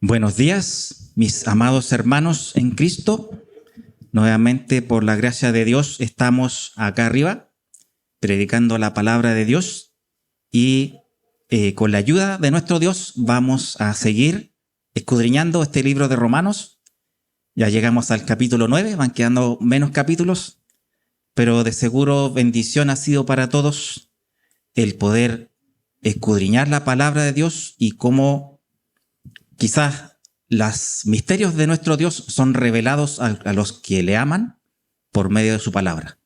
Buenos días, mis amados hermanos en Cristo. Nuevamente, por la gracia de Dios, estamos acá arriba predicando la palabra de Dios y con la ayuda de nuestro Dios vamos a seguir escudriñando este libro de Romanos. Ya llegamos al capítulo 9, van quedando menos capítulos, pero de seguro bendición ha sido para todos el poder escudriñar la palabra de Dios y cómo quizás los misterios de nuestro Dios son revelados a los que le aman por medio de su palabra.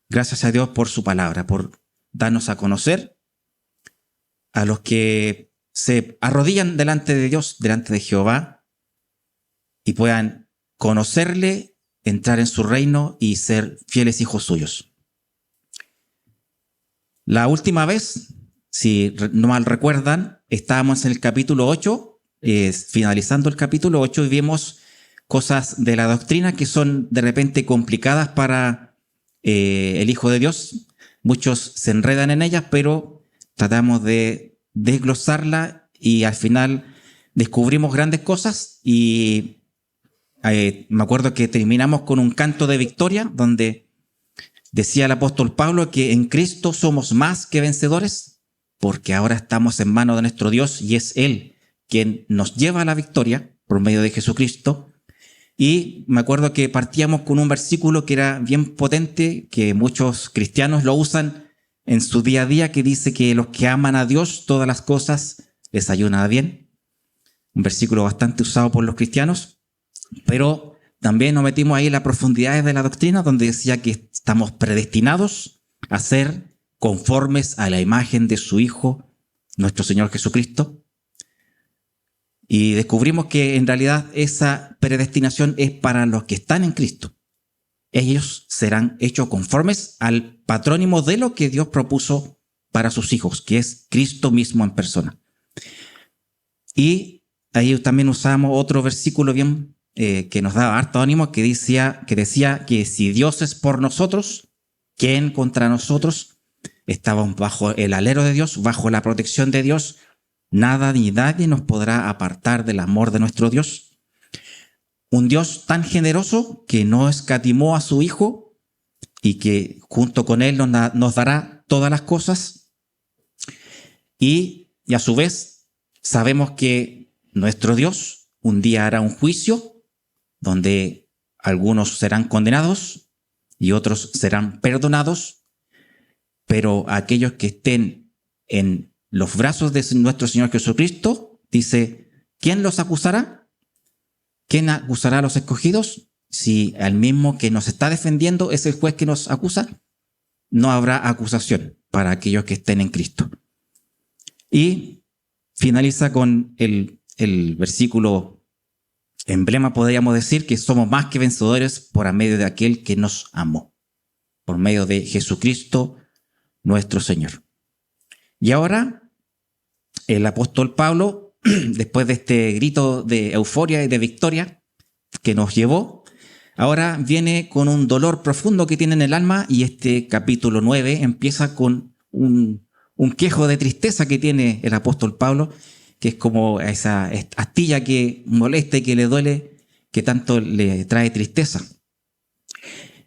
Gracias a Dios por su palabra, por darnos a conocer a los que se arrodillan delante de Dios, delante de Jehová, y puedan conocerle, entrar en su reino y ser fieles hijos suyos. La última vez, si no mal recuerdan, estábamos en el capítulo 8, finalizando el capítulo 8, y vimos cosas de la doctrina que son de repente complicadas para el Hijo de Dios. Muchos se enredan en ellas, pero tratamos de desglosarla y al final descubrimos grandes cosas y me acuerdo que terminamos con un canto de victoria donde decía el apóstol Pablo que en Cristo somos más que vencedores porque ahora estamos en manos de nuestro Dios y es Él quien nos lleva a la victoria por medio de Jesucristo. Y me acuerdo que partíamos con un versículo que era bien potente, que muchos cristianos lo usan en su día a día, que dice que los que aman a Dios, todas las cosas les ayudan a bien. Un versículo bastante usado por los cristianos, pero también nos metimos ahí en las profundidades de la doctrina, donde decía que estamos predestinados a ser conformes a la imagen de su Hijo, nuestro Señor Jesucristo. Y descubrimos que en realidad esa predestinación es para los que están en Cristo. Ellos serán hechos conformes al patrón y modelo que Dios propuso para sus hijos, que es Cristo mismo en persona. Y ahí también usamos otro versículo bien que nos daba harto ánimo, que decía que si Dios es por nosotros, ¿quién contra nosotros? Estábamos bajo el alero de Dios, bajo la protección de Dios. Nada ni nadie nos podrá apartar del amor de nuestro Dios. Un Dios tan generoso que no escatimó a su Hijo y que junto con Él nos dará todas las cosas. Y a su vez sabemos que nuestro Dios un día hará un juicio donde algunos serán condenados y otros serán perdonados, pero aquellos que estén en los brazos de nuestro Señor Jesucristo, dice, ¿quién los acusará? ¿Quién acusará a los escogidos? Si el mismo que nos está defendiendo es el juez que nos acusa, no habrá acusación para aquellos que estén en Cristo. Y finaliza con el versículo emblema, podríamos decir, que somos más que vencedores por medio de aquel que nos amó, por medio de Jesucristo nuestro Señor. Y ahora el apóstol Pablo, después de este grito de euforia y de victoria que nos llevó, ahora viene con un dolor profundo que tiene en el alma, y este capítulo 9 empieza con un quejo de tristeza que tiene el apóstol Pablo, que es como esa astilla que molesta y que le duele, que tanto le trae tristeza.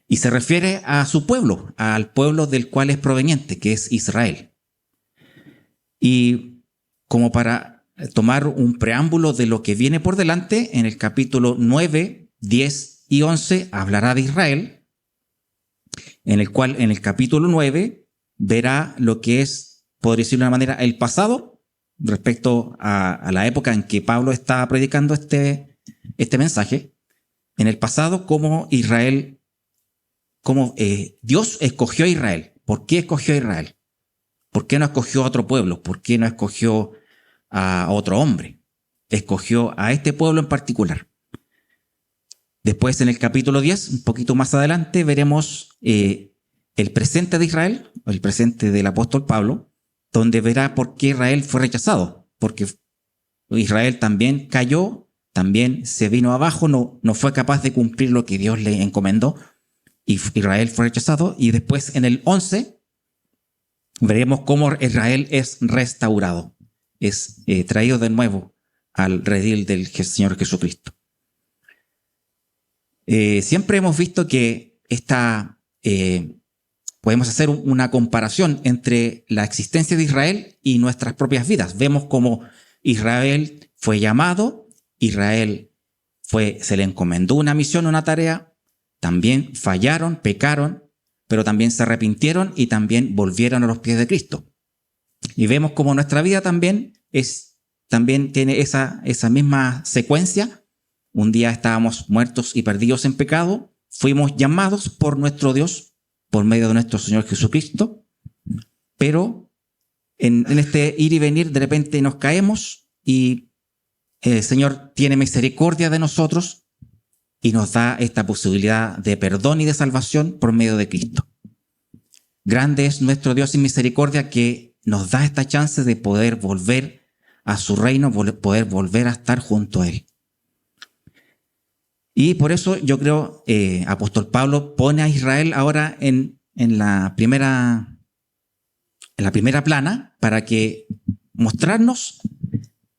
Y se refiere a su pueblo, al pueblo del cual es proveniente, que es Israel. Y como para tomar un preámbulo de lo que viene por delante, en el capítulo 9, 10 y 11 hablará de Israel, en el cual en el capítulo 9 verá lo que es, podría decirlo de una manera, el pasado respecto a la época en que Pablo estaba predicando este mensaje. En el pasado, cómo Israel, cómo Dios escogió a Israel. ¿Por qué escogió a Israel? ¿Por qué no escogió a otro pueblo? ¿Por qué no escogió a otro hombre? Escogió a este pueblo en particular. Después, en el capítulo 10, un poquito más adelante, veremos el presente de Israel, el presente del apóstol Pablo, donde verá por qué Israel fue rechazado. Porque Israel también cayó, también se vino abajo, no fue capaz de cumplir lo que Dios le encomendó, y Israel fue rechazado. Y después, en el 11, veremos cómo Israel es restaurado, es traído de nuevo al redil del Señor Jesucristo. Siempre hemos visto que podemos hacer una comparación entre la existencia de Israel y nuestras propias vidas. Vemos cómo Israel fue llamado, se le encomendó una misión, una tarea, también fallaron, pecaron, pero también se arrepintieron y también volvieron a los pies de Cristo. Y vemos cómo nuestra vida también tiene esa misma secuencia. Un día estábamos muertos y perdidos en pecado, fuimos llamados por nuestro Dios, por medio de nuestro Señor Jesucristo, pero en este ir y venir de repente nos caemos y el Señor tiene misericordia de nosotros y nos da esta posibilidad de perdón y de salvación por medio de Cristo. Grande es nuestro Dios en misericordia que nos da esta chance de poder volver a su reino, poder volver a estar junto a Él. Y por eso yo creo, apóstol Pablo pone a Israel ahora en la primera plana para que mostrarnos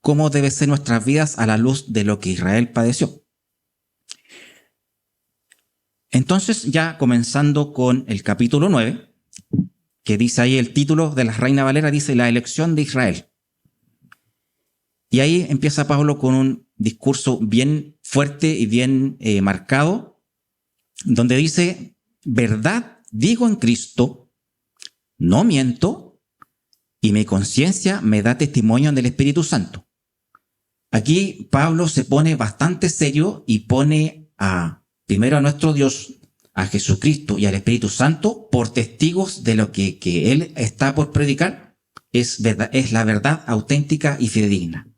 cómo debe ser nuestras vidas a la luz de lo que Israel padeció. Entonces, ya comenzando con el capítulo 9, que dice ahí el título de la Reina Valera, dice la elección de Israel. Y ahí empieza Pablo con un discurso bien fuerte y bien marcado, donde dice, verdad digo en Cristo, no miento, y mi conciencia me da testimonio del Espíritu Santo. Aquí Pablo se pone bastante serio y pone primero a nuestro Dios, a Jesucristo y al Espíritu Santo por testigos de lo que Él está por predicar. Es la verdad auténtica y fidedigna.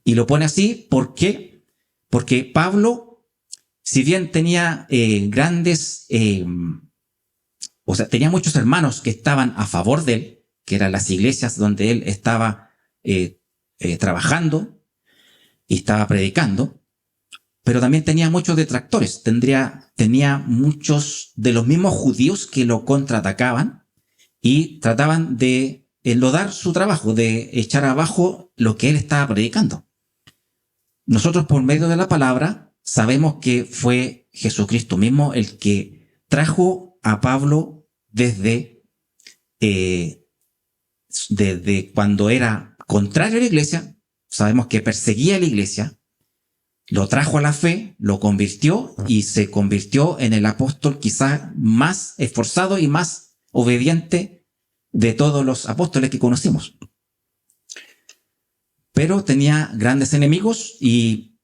Y lo pone así, ¿por qué? Porque Pablo, si bien tenía tenía muchos hermanos que estaban a favor de él, que eran las iglesias donde él estaba trabajando y estaba predicando, pero también tenía muchos detractores, tenía muchos de los mismos judíos que lo contraatacaban y trataban de enlodar su trabajo, de echar abajo lo que él estaba predicando. Nosotros por medio de la palabra sabemos que fue Jesucristo mismo el que trajo a Pablo desde cuando era contrario a la iglesia, sabemos que perseguía a la iglesia, lo trajo a la fe, lo convirtió y se convirtió en el apóstol quizás más esforzado y más obediente de todos los apóstoles que conocimos. Pero tenía grandes enemigos y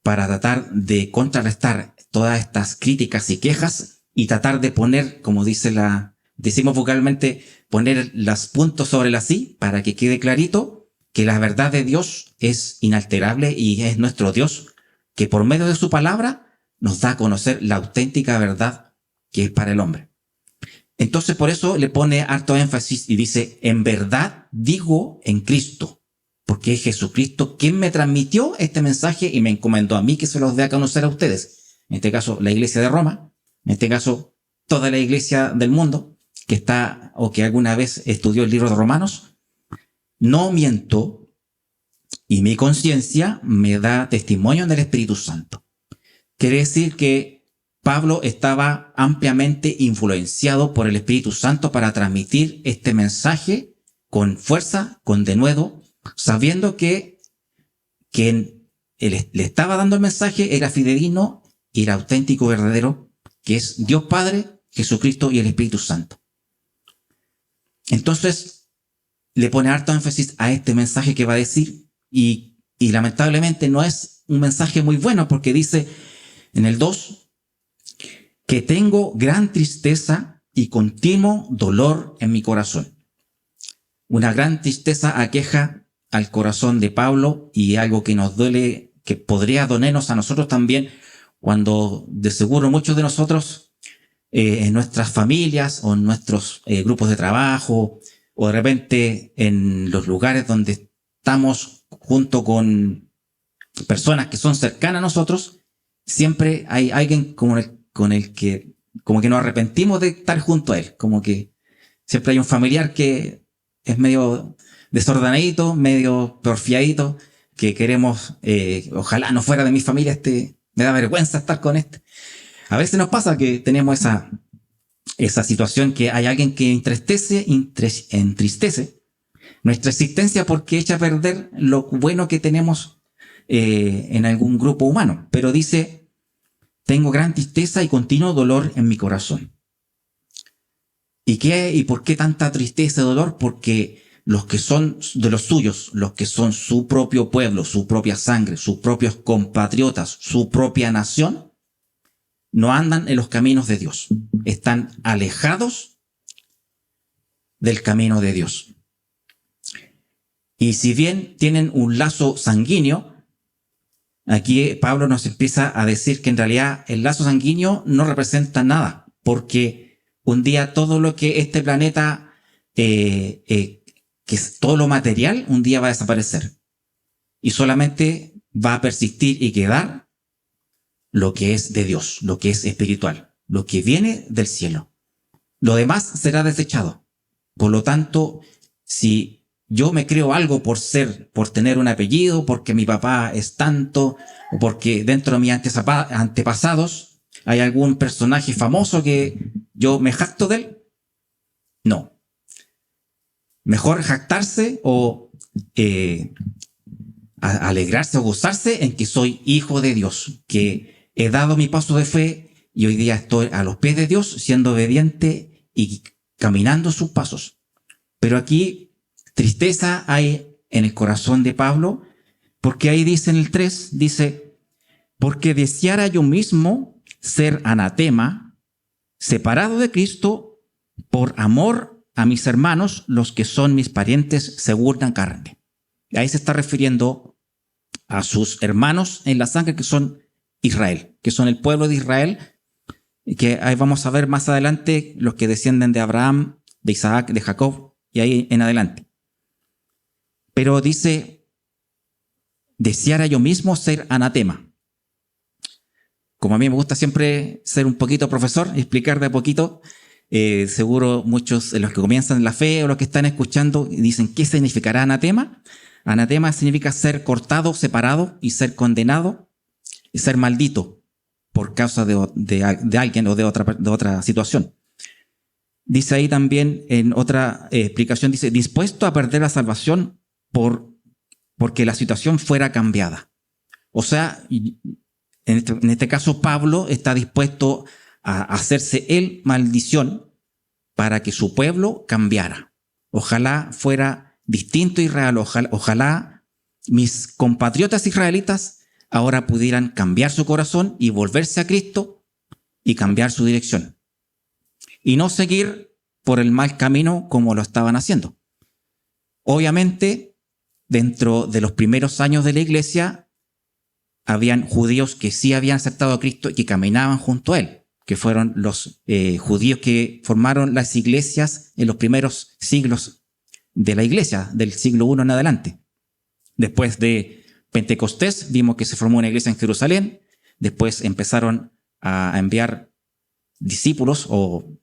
para tratar de contrarrestar todas estas críticas y quejas y tratar de poner, como decimos vocalmente, poner los puntos sobre las i para que quede clarito que la verdad de Dios es inalterable y es nuestro Dios que por medio de su palabra nos da a conocer la auténtica verdad que es para el hombre. Entonces por eso le pone harto énfasis y dice, en verdad digo en Cristo, porque es Jesucristo quien me transmitió este mensaje y me encomendó a mí que se los dé a conocer a ustedes. En este caso, la iglesia de Roma, en este caso, toda la iglesia del mundo que está o que alguna vez estudió el libro de Romanos. No miento y mi conciencia me da testimonio del Espíritu Santo. Quiere decir que Pablo estaba ampliamente influenciado por el Espíritu Santo para transmitir este mensaje con fuerza, con denuedo, sabiendo que quien le estaba dando el mensaje era fidedigno y era auténtico, verdadero, que es Dios Padre, Jesucristo y el Espíritu Santo. Entonces le pone harto énfasis a este mensaje que va a decir y lamentablemente no es un mensaje muy bueno porque dice en el 2 que tengo gran tristeza y continuo dolor en mi corazón. Una gran tristeza aqueja al corazón de Pablo y algo que nos duele, que podría dolernos a nosotros también cuando de seguro muchos de nosotros en nuestras familias o en nuestros grupos de trabajo o de repente en los lugares donde estamos junto con personas que son cercanas a nosotros, siempre hay alguien con el que como que nos arrepentimos de estar junto a él, como que siempre hay un familiar que es medio desordenadito, medio porfiadito, que queremos, ojalá no fuera de mi familia me da vergüenza estar con este. A veces nos pasa que tenemos esa situación que hay alguien que entristece nuestra existencia porque echa a perder lo bueno que tenemos en algún grupo humano. Pero dice, tengo gran tristeza y continuo dolor en mi corazón. ¿Y por qué tanta tristeza y dolor? Porque los que son de los suyos, los que son su propio pueblo, su propia sangre, sus propios compatriotas, su propia nación, no andan en los caminos de Dios. Están alejados del camino de Dios. Y si bien tienen un lazo sanguíneo, aquí Pablo nos empieza a decir que en realidad el lazo sanguíneo no representa nada, porque un día todo lo que este planeta, que es todo lo material, un día va a desaparecer. Y solamente va a persistir y quedar lo que es de Dios, lo que es espiritual, lo que viene del cielo. Lo demás será desechado. Por lo tanto, si yo me creo algo por tener un apellido, porque mi papá es tanto, o porque dentro de mis antepasados hay algún personaje famoso que yo me jacto de él, no. Mejor jactarse o alegrarse o gozarse en que soy hijo de Dios, que he dado mi paso de fe y hoy día estoy a los pies de Dios siendo obediente y caminando sus pasos. Pero aquí tristeza hay en el corazón de Pablo, porque ahí dice en el 3, dice, porque deseara yo mismo ser anatema, separado de Cristo, por amor a mis hermanos, los que son mis parientes según la carne. Ahí se está refiriendo a sus hermanos en la sangre que son Israel, que son el pueblo de Israel, que ahí vamos a ver más adelante los que descienden de Abraham, de Isaac, de Jacob, y ahí en adelante. Pero dice, deseara yo mismo ser anatema. Como a mí me gusta siempre ser un poquito profesor, explicar de a poquito, seguro muchos de los que comienzan la fe o los que están escuchando dicen, ¿qué significará anatema? Anatema significa ser cortado, separado y ser condenado y ser maldito por causa de alguien o de otra situación. Dice ahí también en otra explicación, dice, dispuesto a perder la salvación porque la situación fuera cambiada. O sea, en este caso Pablo está dispuesto a hacerse él maldición para que su pueblo cambiara. Ojalá fuera distinto Israel, ojalá mis compatriotas israelitas ahora pudieran cambiar su corazón y volverse a Cristo y cambiar su dirección. Y no seguir por el mal camino como lo estaban haciendo. Obviamente, dentro de los primeros años de la iglesia, habían judíos que sí habían aceptado a Cristo y que caminaban junto a él, que fueron los judíos que formaron las iglesias en los primeros siglos de la iglesia, del siglo I en adelante. Después de Pentecostés, vimos que se formó una iglesia en Jerusalén, después empezaron a enviar discípulos o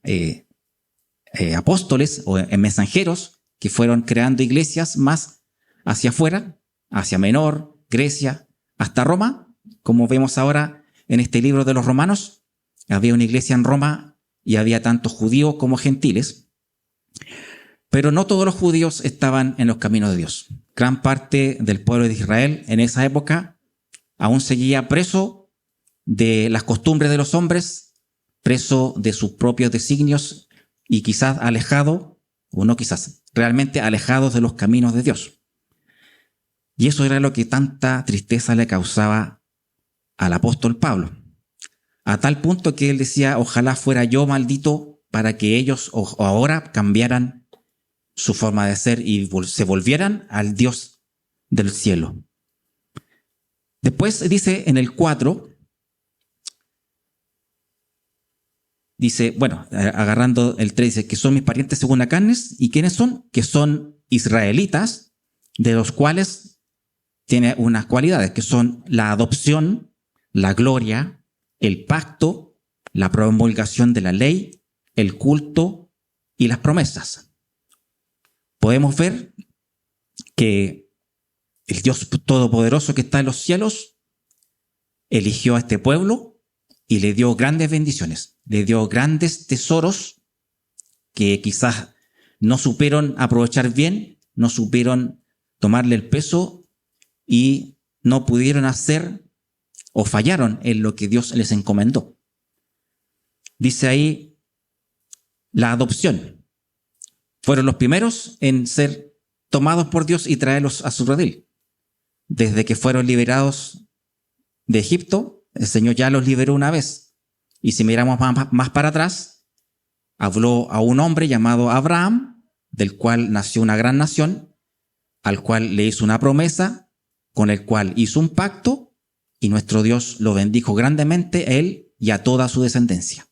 apóstoles o mensajeros que fueron creando iglesias más hacia afuera, hacia Menor, Grecia, hasta Roma, como vemos ahora en este libro de los Romanos. Había una iglesia en Roma y había tanto judíos como gentiles, pero no todos los judíos estaban en los caminos de Dios. Gran parte del pueblo de Israel en esa época aún seguía preso de las costumbres de los hombres, preso de sus propios designios y quizás alejado, o no quizás, realmente alejados de los caminos de Dios. Y eso era lo que tanta tristeza le causaba al apóstol Pablo, a tal punto que él decía, ojalá fuera yo maldito para que ellos ahora cambiaran su forma de ser y se volvieran al Dios del cielo. Después dice en el 4, dice, bueno, agarrando el 3, dice que son mis parientes según la carne. ¿Y quiénes son? Que son israelitas, de los cuales tiene unas cualidades, que son la adopción, la gloria, el pacto, la promulgación de la ley, el culto y las promesas. Podemos ver que el Dios Todopoderoso que está en los cielos, eligió a este pueblo y le dio grandes bendiciones, le dio grandes tesoros que quizás no supieron aprovechar bien, no supieron tomarle el peso y no pudieron hacer o fallaron en lo que Dios les encomendó. Dice ahí la adopción. Fueron los primeros en ser tomados por Dios y traerlos a su redil. Desde que fueron liberados de Egipto, el Señor ya los liberó una vez. Y si miramos más para atrás, habló a un hombre llamado Abraham, del cual nació una gran nación, al cual le hizo una promesa, con el cual hizo un pacto, y nuestro Dios lo bendijo grandemente a él y a toda su descendencia,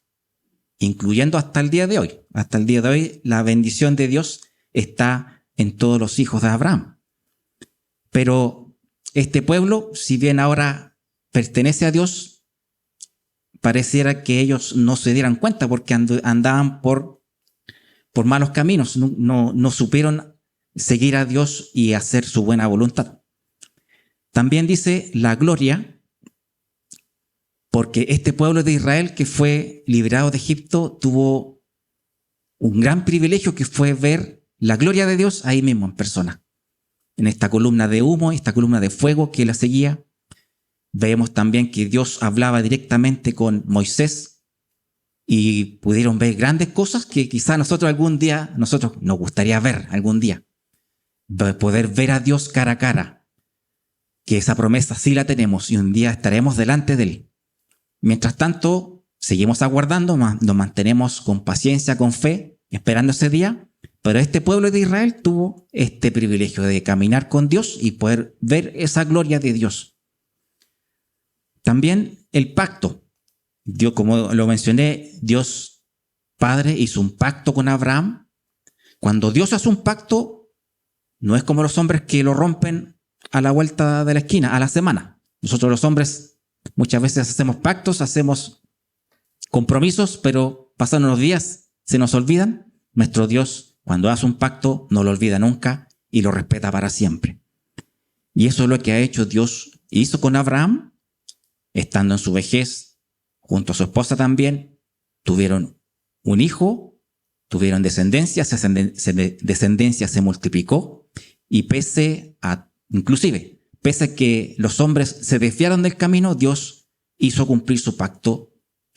incluyendo hasta el día de hoy. Hasta el día de hoy la bendición de Dios está en todos los hijos de Abraham. Pero este pueblo, si bien ahora pertenece a Dios, pareciera que ellos no se dieran cuenta porque andaban por malos caminos, no supieron seguir a Dios y hacer su buena voluntad. También dice la gloria, porque este pueblo de Israel que fue liberado de Egipto tuvo un gran privilegio que fue ver la gloria de Dios ahí mismo en persona. En esta columna de humo, esta columna de fuego que la seguía, vemos también que Dios hablaba directamente con Moisés y pudieron ver grandes cosas que quizá nosotros nos gustaría ver algún día. Poder ver a Dios cara a cara, que esa promesa sí la tenemos y un día estaremos delante de Él. Mientras tanto, seguimos aguardando, nos mantenemos con paciencia, con fe, esperando ese día, pero este pueblo de Israel tuvo este privilegio de caminar con Dios y poder ver esa gloria de Dios. También el pacto. Dios, como lo mencioné, Dios Padre hizo un pacto con Abraham. Cuando Dios hace un pacto, no es como los hombres que lo rompen a la vuelta de la esquina, a la semana. Nosotros los hombres muchas veces hacemos pactos, hacemos compromisos, pero pasan unos días, se nos olvidan. Nuestro Dios, cuando hace un pacto, no lo olvida nunca y lo respeta para siempre. Y eso es lo que ha hecho Dios. Hizo con Abraham, estando en su vejez, junto a su esposa también, tuvieron un hijo, tuvieron descendencia, esa descendencia se multiplicó y pese a que los hombres se desviaron del camino, Dios hizo cumplir su pacto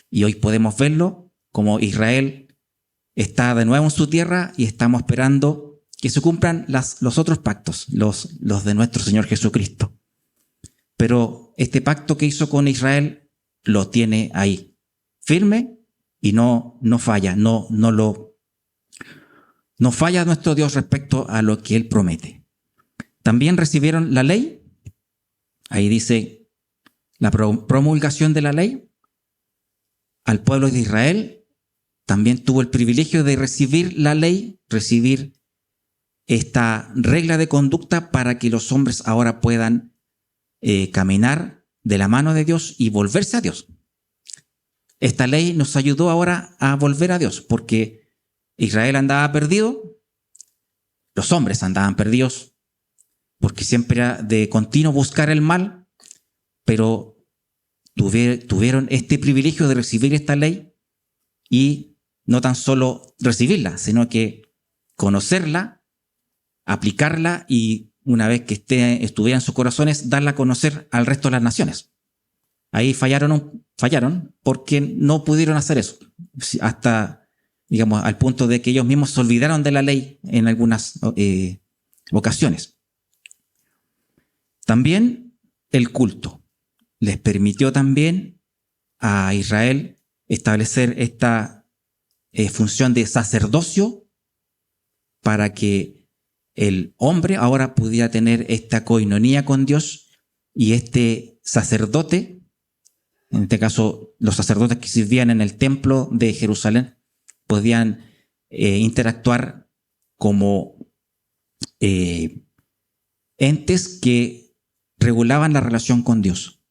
y hoy podemos verlo como Israel está de nuevo en su tierra y estamos esperando que se cumplan los otros pactos, los de nuestro Señor Jesucristo. Pero este pacto que hizo con Israel lo tiene ahí, firme y no falla, no falla nuestro Dios respecto a lo que Él promete. También recibieron la ley. Ahí dice la promulgación de la ley. Al pueblo de Israel también tuvo el privilegio de recibir la ley, recibir esta regla de conducta para que los hombres ahora puedan caminar de la mano de Dios y volverse a Dios. Esta ley nos ayudó ahora a volver a Dios, porque Israel andaba perdido, los hombres andaban perdidos, porque siempre era de continuo buscar el mal, pero tuvieron este privilegio de recibir esta ley y no tan solo recibirla, sino que conocerla, aplicarla y una vez que estuviera en sus corazones, darla a conocer al resto de las naciones. Ahí fallaron porque no pudieron hacer eso, hasta, digamos, al punto de que ellos mismos se olvidaron de la ley en algunas ocasiones. También el culto les permitió también a Israel establecer esta función de sacerdocio para que el hombre ahora pudiera tener esta coinonía con Dios y este sacerdote, en este caso los sacerdotes que sirvían en el templo de Jerusalén, podían interactuar como entes que regulaban la relación con Dios.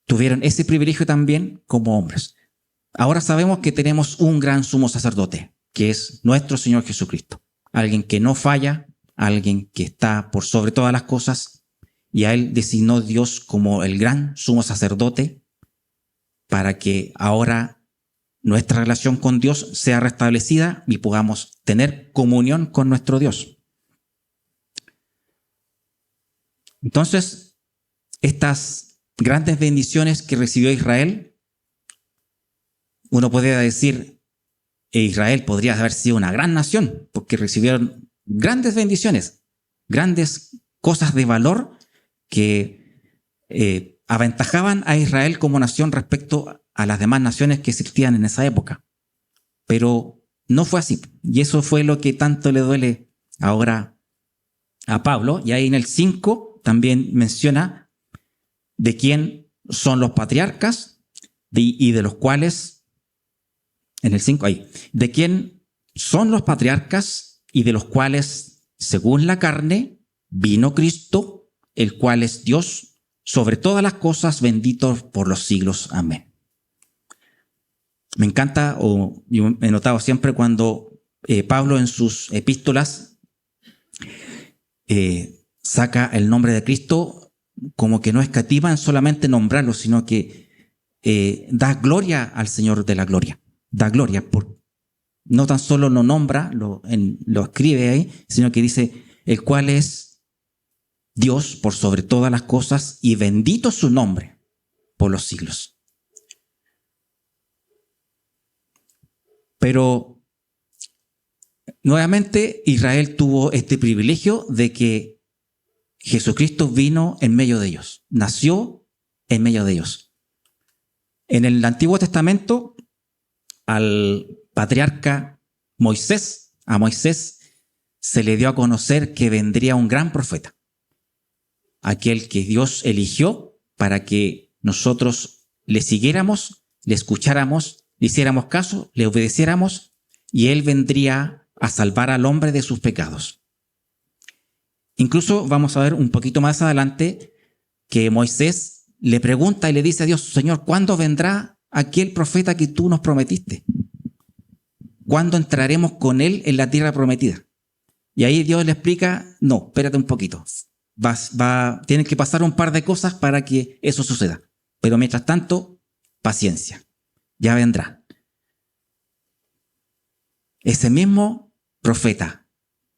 Tuvieron ese privilegio también como hombres. Ahora sabemos que tenemos un gran sumo sacerdote, que es nuestro Señor Jesucristo. Alguien que no falla, alguien que está por sobre todas las cosas y a él designó Dios como el gran sumo sacerdote para que ahora nuestra relación con Dios sea restablecida y podamos tener comunión con nuestro Dios. Entonces, estas grandes bendiciones que recibió Israel, uno podría decir, Israel podría haber sido una gran nación, porque recibieron grandes bendiciones, grandes cosas de valor que aventajaban a Israel como nación respecto a las demás naciones que existían en esa época. Pero no fue así, y eso fue lo que tanto le duele ahora a Pablo. Y ahí en el 5 también menciona de quién son los patriarcas y de los cuales, en el 5 ahí, de quién son los patriarcas y de los cuales, según la carne, vino Cristo, el cual es Dios sobre todas las cosas, bendito por los siglos. Amén. Me encanta, o yo he notado siempre cuando Pablo en sus epístolas saca el nombre de Cristo, como que no escatima en solamente nombrarlo, sino que da gloria al Señor de la gloria. Da gloria, no tan solo lo nombra, lo escribe ahí, sino que dice, el cual es Dios por sobre todas las cosas y bendito su nombre por los siglos. Pero nuevamente Israel tuvo este privilegio de que Jesucristo vino en medio de ellos, nació en medio de ellos. En el Antiguo Testamento, al patriarca Moisés, a Moisés se le dio a conocer que vendría un gran profeta, aquel que Dios eligió para que nosotros le siguiéramos, le escucháramos, le hiciéramos caso, le obedeciéramos, y él vendría a salvar al hombre de sus pecados. Incluso vamos a ver un poquito más adelante que Moisés le pregunta y le dice a Dios, Señor, ¿cuándo vendrá aquel profeta que tú nos prometiste? ¿Cuándo entraremos con él en la tierra prometida? Y ahí Dios le explica, no, espérate un poquito. Tienen que pasar un par de cosas para que eso suceda. Pero mientras tanto, paciencia. Ya vendrá. Ese mismo profeta,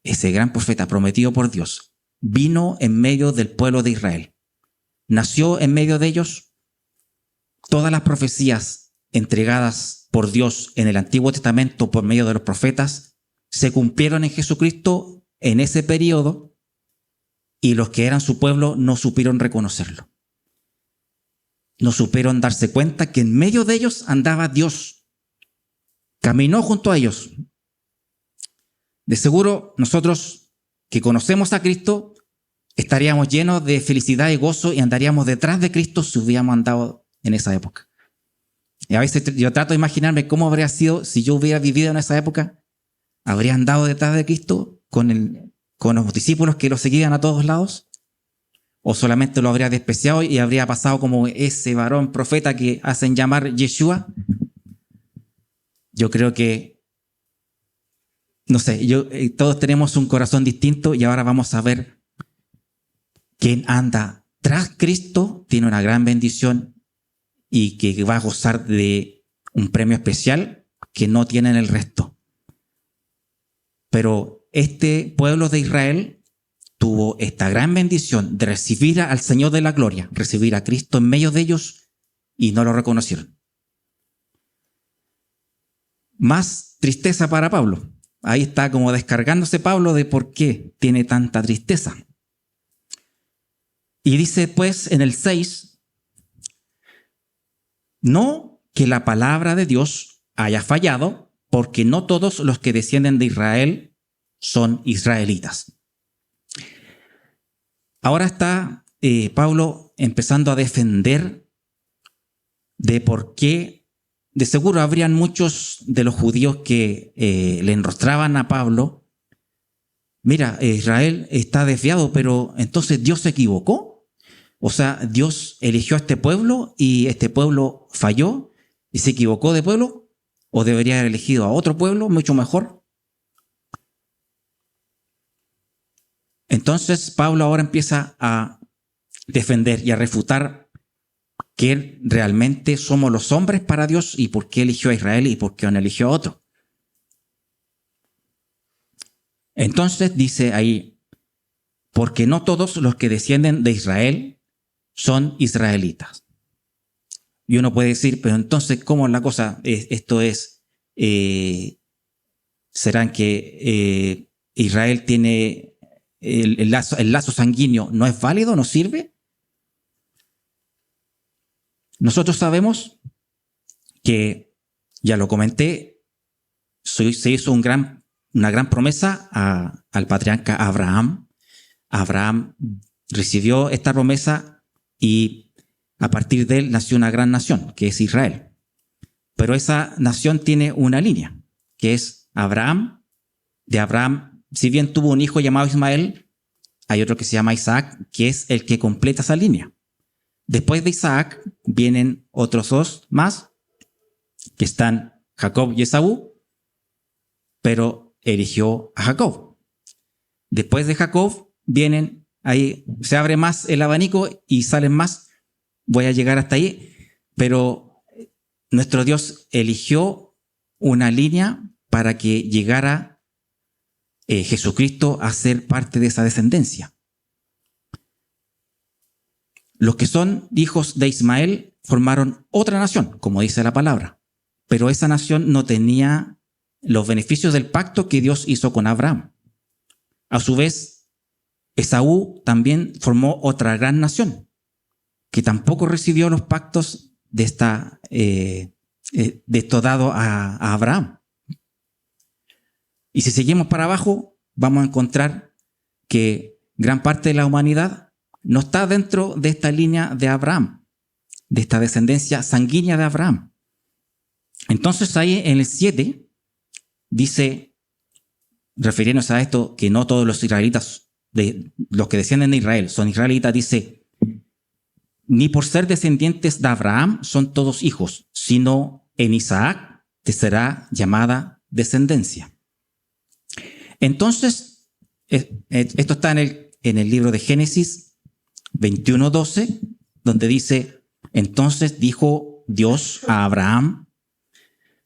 ese gran profeta prometido por Dios, vino en medio del pueblo de Israel. Nació en medio de ellos. Todas las profecías entregadas por Dios en el Antiguo Testamento por medio de los profetas se cumplieron en Jesucristo en ese periodo, y los que eran su pueblo no supieron reconocerlo. No supieron darse cuenta que en medio de ellos andaba Dios. Caminó junto a ellos. De seguro, nosotros que conocemos a Cristo, estaríamos llenos de felicidad y gozo y andaríamos detrás de Cristo si hubiéramos andado en esa época. Y a veces yo trato de imaginarme cómo habría sido si yo hubiera vivido en esa época. ¿Habría andado detrás de Cristo con los discípulos que lo seguían a todos lados? ¿O solamente lo habría despreciado y habría pasado como ese varón profeta que hacen llamar Yeshua? Yo creo que, no sé, todos tenemos un corazón distinto, y ahora vamos a ver quién anda tras Cristo, tiene una gran bendición y que va a gozar de un premio especial que no tienen el resto. Pero este pueblo de Israel tuvo esta gran bendición de recibir al Señor de la gloria, recibir a Cristo en medio de ellos, y no lo reconocieron. Más tristeza para Pablo. Ahí está como descargándose Pablo de por qué tiene tanta tristeza. Y dice pues en el 6, no que la palabra de Dios haya fallado, porque no todos los que descienden de Israel son israelitas. Ahora está Pablo empezando a defender de por qué. De seguro habrían muchos de los judíos que le enrostraban a Pablo. Mira, Israel está desviado, pero entonces Dios se equivocó. O sea, Dios eligió a este pueblo y este pueblo falló y se equivocó de pueblo, o debería haber elegido a otro pueblo mucho mejor. Entonces Pablo ahora empieza a defender y a refutar que realmente somos los hombres para Dios y por qué eligió a Israel y por qué no eligió a otro. Entonces dice ahí, porque no todos los que descienden de Israel son israelitas. Y uno puede decir, pero entonces, ¿cómo es la cosa? Esto es, ¿serán que Israel tiene el lazo sanguíneo no es válido, no sirve? Nosotros sabemos que, ya lo comenté, se hizo una gran promesa al patriarca Abraham. Abraham recibió esta promesa y a partir de él nació una gran nación, que es Israel. Pero esa nación tiene una línea, que es Abraham. De Abraham, si bien tuvo un hijo llamado Ismael, hay otro que se llama Isaac, que es el que completa esa línea. Después de Isaac vienen otros dos más, que están Jacob y Esaú, pero eligió a Jacob. Después de Jacob vienen, ahí se abre más el abanico y salen más. Voy a llegar hasta ahí, pero nuestro Dios eligió una línea para que llegara Jesucristo a ser parte de esa descendencia. Los que son hijos de Ismael formaron otra nación, como dice la palabra, pero esa nación no tenía los beneficios del pacto que Dios hizo con Abraham. A su vez, Esaú también formó otra gran nación, que tampoco recibió los pactos de esto dado a Abraham. Y si seguimos para abajo, vamos a encontrar que gran parte de la humanidad no está dentro de esta línea de Abraham, de esta descendencia sanguínea de Abraham. Entonces ahí en el 7 dice, refiriéndose a esto, que no todos los israelitas, los que descienden de Israel son israelitas, dice, ni por ser descendientes de Abraham son todos hijos, sino en Isaac te será llamada descendencia. Entonces, esto está en el libro de Génesis 21:12, donde dice, entonces dijo Dios a Abraham,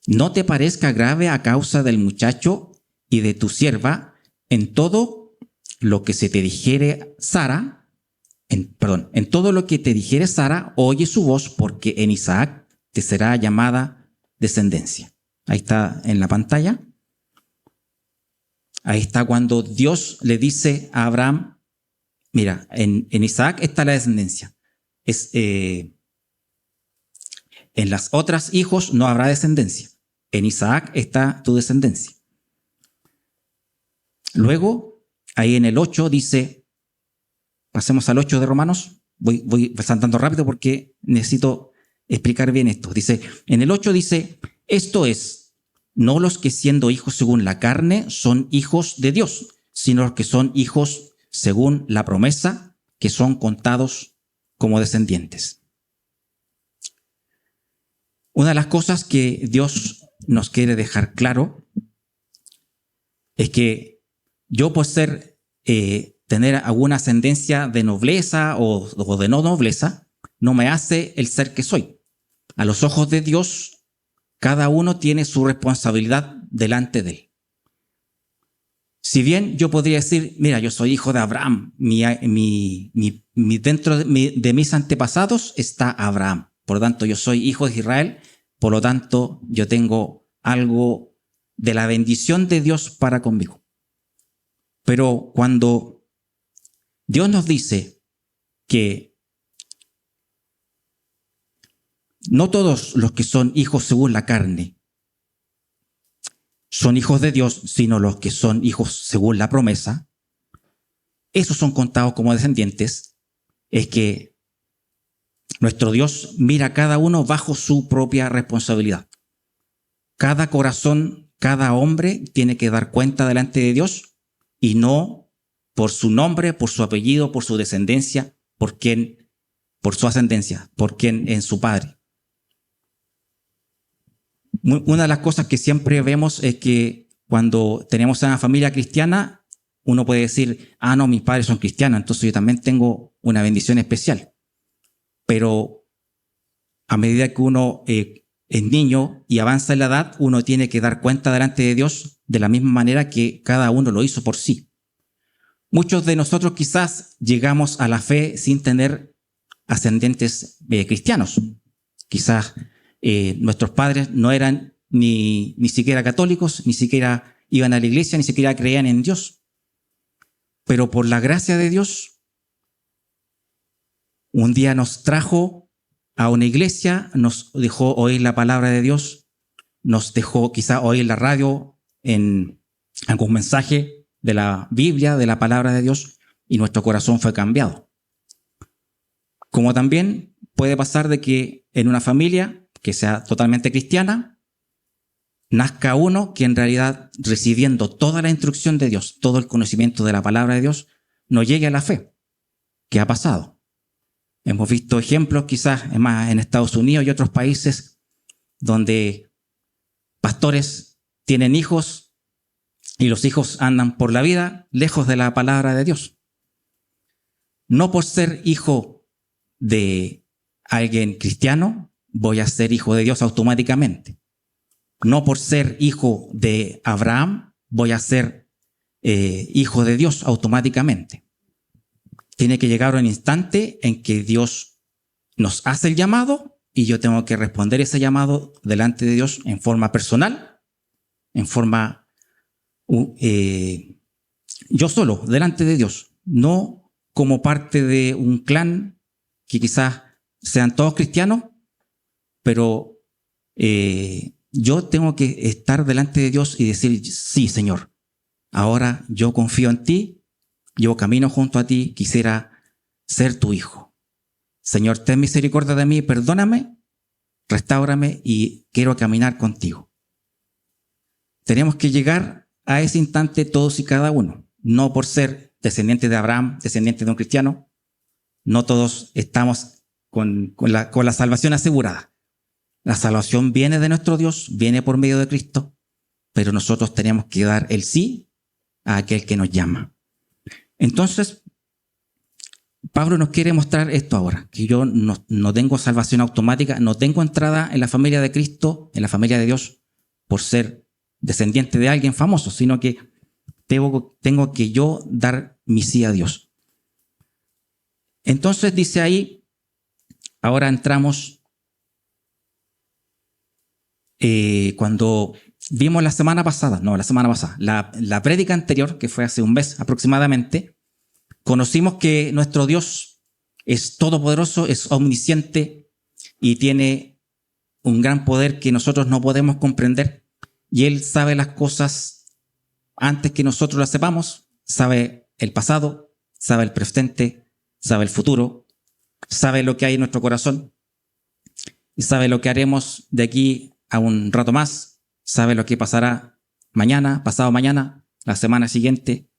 no te parezca grave a causa del muchacho y de tu sierva en todo lo que se te dijere Sara, en todo lo que te dijere Sara, oye su voz, porque en Isaac te será llamada descendencia. Ahí está en la pantalla. Ahí está cuando Dios le dice a Abraham, mira, en Isaac está la descendencia. En las otras hijos no habrá descendencia. En Isaac está tu descendencia. Luego, ahí en el 8 dice, pasemos al 8 de Romanos, voy saltando rápido porque necesito explicar bien esto. Dice, en el 8 dice, esto es, no los que siendo hijos según la carne son hijos de Dios, sino los que son hijos según la promesa, que son contados como descendientes. Una de las cosas que Dios nos quiere dejar claro es que yo por ser, tener alguna ascendencia de nobleza o de no nobleza, no me hace el ser que soy. A los ojos de Dios, cada uno tiene su responsabilidad delante de él. Si bien yo podría decir, mira, yo soy hijo de Abraham, dentro de mis antepasados está Abraham, por lo tanto yo soy hijo de Israel, por lo tanto yo tengo algo de la bendición de Dios para conmigo. Pero cuando Dios nos dice que no todos los que son hijos según la carne son hijos de Dios, sino los que son hijos según la promesa, esos son contados como descendientes, es que nuestro Dios mira a cada uno bajo su propia responsabilidad. Cada corazón, cada hombre tiene que dar cuenta delante de Dios y no por su nombre, por su apellido, por su descendencia, por su ascendencia, por quien en su padre. Una de las cosas que siempre vemos es que cuando tenemos una familia cristiana, uno puede decir, no, mis padres son cristianos, entonces yo también tengo una bendición especial. Pero a medida que uno es niño y avanza en la edad, uno tiene que dar cuenta delante de Dios de la misma manera que cada uno lo hizo por sí. Muchos de nosotros quizás llegamos a la fe sin tener ascendientes cristianos. Quizás nuestros padres no eran ni siquiera católicos, ni siquiera iban a la iglesia, ni siquiera creían en Dios. Pero por la gracia de Dios, un día nos trajo a una iglesia, nos dejó oír la palabra de Dios, nos dejó quizá oír la radio en algún mensaje de la Biblia, de la palabra de Dios, y nuestro corazón fue cambiado. Como también puede pasar de que en una familia que sea totalmente cristiana, nazca uno que en realidad, recibiendo toda la instrucción de Dios, todo el conocimiento de la palabra de Dios, no llegue a la fe. ¿Qué ha pasado? Hemos visto ejemplos quizás más en Estados Unidos y otros países donde pastores tienen hijos y los hijos andan por la vida lejos de la palabra de Dios. No por ser hijo de alguien cristiano voy a ser hijo de Dios automáticamente. No por ser hijo de Abraham voy a ser hijo de Dios automáticamente. Tiene que llegar un instante en que Dios nos hace el llamado y yo tengo que responder ese llamado delante de Dios en forma personal, en forma yo solo, delante de Dios, no como parte de un clan que quizás sean todos cristianos, pero yo tengo que estar delante de Dios y decir, sí, Señor, ahora yo confío en ti, yo camino junto a ti, quisiera ser tu hijo. Señor, ten misericordia de mí, perdóname, restáurame y quiero caminar contigo. Tenemos que llegar a ese instante todos y cada uno, no por ser descendientes de Abraham, descendientes de un cristiano, no todos estamos con la salvación asegurada. La salvación viene de nuestro Dios, viene por medio de Cristo, pero nosotros tenemos que dar el sí a aquel que nos llama. Entonces, Pablo nos quiere mostrar esto ahora, que yo no tengo salvación automática, no tengo entrada en la familia de Cristo, en la familia de Dios, por ser descendiente de alguien famoso, sino que tengo que yo dar mi sí a Dios. Entonces dice ahí, ahora entramos, cuando vimos la semana pasada, la prédica anterior, que fue hace un mes aproximadamente, conocimos que nuestro Dios es todopoderoso, es omnisciente y tiene un gran poder que nosotros no podemos comprender. Y Él sabe las cosas antes que nosotros las sepamos, sabe el pasado, sabe el presente, sabe el futuro, sabe lo que hay en nuestro corazón y sabe lo que haremos de aquí a un rato más, sabe lo que pasará mañana, pasado mañana, la semana siguiente.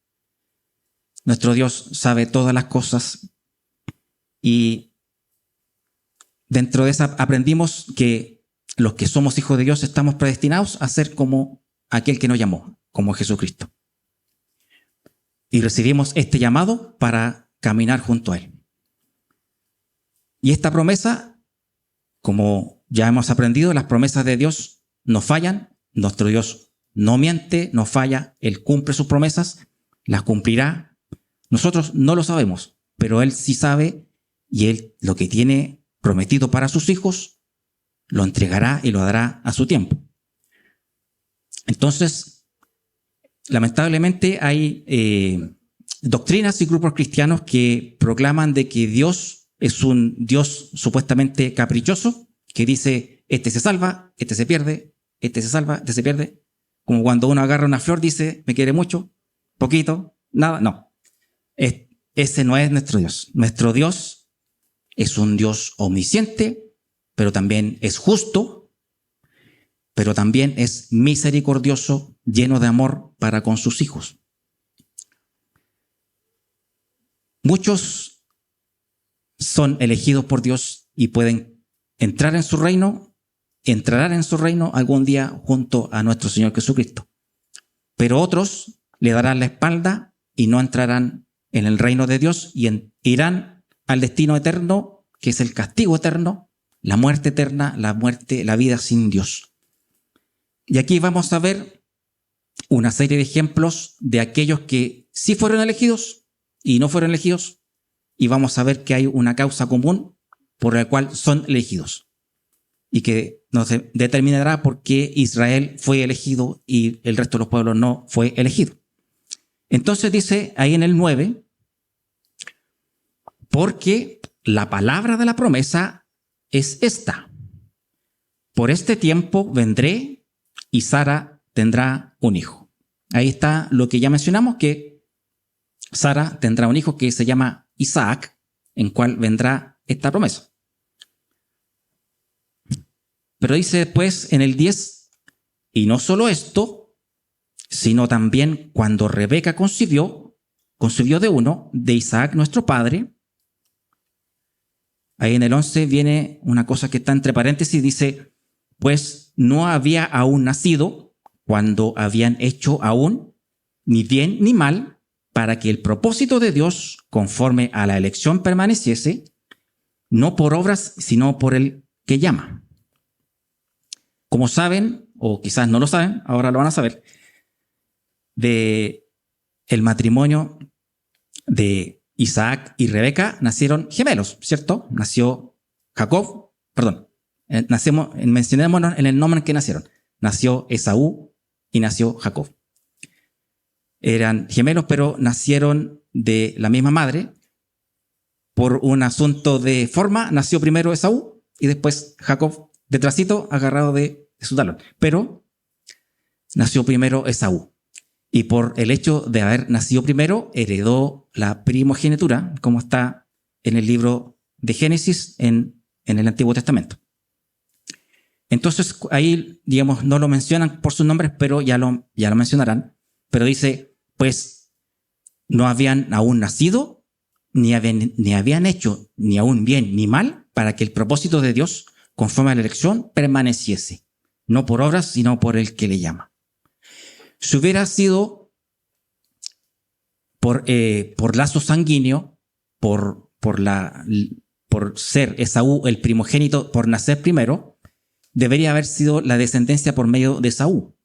Nuestro Dios sabe todas las cosas y dentro de esa aprendimos que los que somos hijos de Dios estamos predestinados a ser como aquel que nos llamó, como Jesucristo. Y recibimos este llamado para caminar junto a Él. Y esta promesa, como ya hemos aprendido, las promesas de Dios no fallan, nuestro Dios no miente, no falla, Él cumple sus promesas, las cumplirá. Nosotros no lo sabemos, pero Él sí sabe y Él lo que tiene prometido para sus hijos lo entregará y lo dará a su tiempo. Entonces, lamentablemente hay doctrinas y grupos cristianos que proclaman de que Dios es un Dios supuestamente caprichoso, que dice, este se salva, este se pierde, este se salva, este se pierde. Como cuando uno agarra una flor, dice, me quiere mucho, poquito, nada, no. Ese no es nuestro Dios. Nuestro Dios es un Dios omnisciente, pero también es justo, pero también es misericordioso, lleno de amor para con sus hijos. Muchos son elegidos por Dios y pueden entrar en su reino, entrarán en su reino algún día junto a nuestro Señor Jesucristo. Pero otros le darán la espalda y no entrarán en el reino de Dios y irán al destino eterno, que es el castigo eterno, la muerte eterna, la vida sin Dios. Y aquí vamos a ver una serie de ejemplos de aquellos que sí fueron elegidos y no fueron elegidos, y vamos a ver que hay una causa común por la cual son elegidos y que nos determinará por qué Israel fue elegido y el resto de los pueblos no fue elegido. Entonces dice ahí en el 9, porque la palabra de la promesa es esta: por este tiempo vendré y Sara tendrá un hijo. Ahí está lo que ya mencionamos, que Sara tendrá un hijo que se llama Isaac, en cual vendrá esta promesa. Pero dice después en el 10, y no solo esto, sino también cuando Rebeca concibió de uno, de Isaac nuestro padre. Ahí en el 11 viene una cosa que está entre paréntesis, dice, pues no había aún nacido cuando habían hecho aún ni bien ni mal, para que el propósito de Dios, conforme a la elección, permaneciese, no por obras, sino por el que llama. Como saben, o quizás no lo saben, ahora lo van a saber, de el matrimonio de Isaac y Rebeca nacieron gemelos, ¿cierto? Nació Jacob, perdón, mencionémonos en el nombre en que nacieron. Nació Esaú y nació Jacob. Eran gemelos, pero nacieron de la misma madre. Por un asunto de forma, nació primero Esaú y después Jacob, detrásito, agarrado de su talón. Pero nació primero Esaú. Y por el hecho de haber nacido primero, heredó la primogenitura, como está en el libro de Génesis en el Antiguo Testamento. Entonces, ahí, digamos, no lo mencionan por sus nombres, pero ya lo mencionarán. Pero dice, pues no habían aún nacido, ni habían hecho ni aún bien ni mal, para que el propósito de Dios, conforme a la elección, permaneciese. No por obras, sino por el que le llama. Si hubiera sido por lazo sanguíneo, por ser Esaú el primogénito, por nacer primero, debería haber sido la descendencia por medio de Esaú.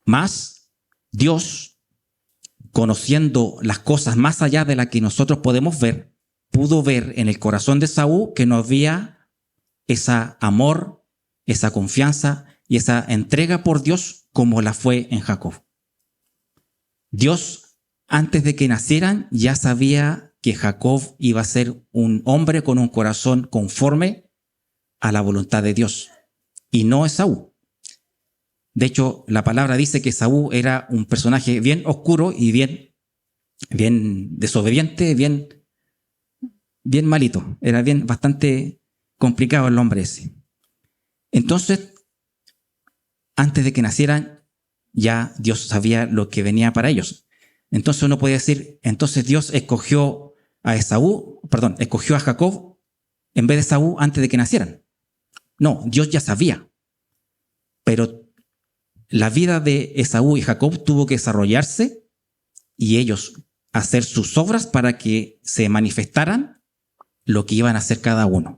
Mas Dios, conociendo las cosas más allá de las que nosotros podemos ver, pudo ver en el corazón de Esaú que no había ese amor, esa confianza y esa entrega por Dios como la fue en Jacob. Dios, antes de que nacieran, ya sabía que Jacob iba a ser un hombre con un corazón conforme a la voluntad de Dios, y no Esaú. De hecho, la palabra dice que Esaú era un personaje bien oscuro y bien desobediente, bien malito. Era bastante complicado el hombre ese. Entonces, antes de que nacieran, ya Dios sabía lo que venía para ellos. Entonces uno puede decir, entonces Dios escogió a Jacob en vez de Esaú antes de que nacieran. No, Dios ya sabía. Pero la vida de Esaú y Jacob tuvo que desarrollarse y ellos hacer sus obras para que se manifestaran lo que iban a hacer cada uno.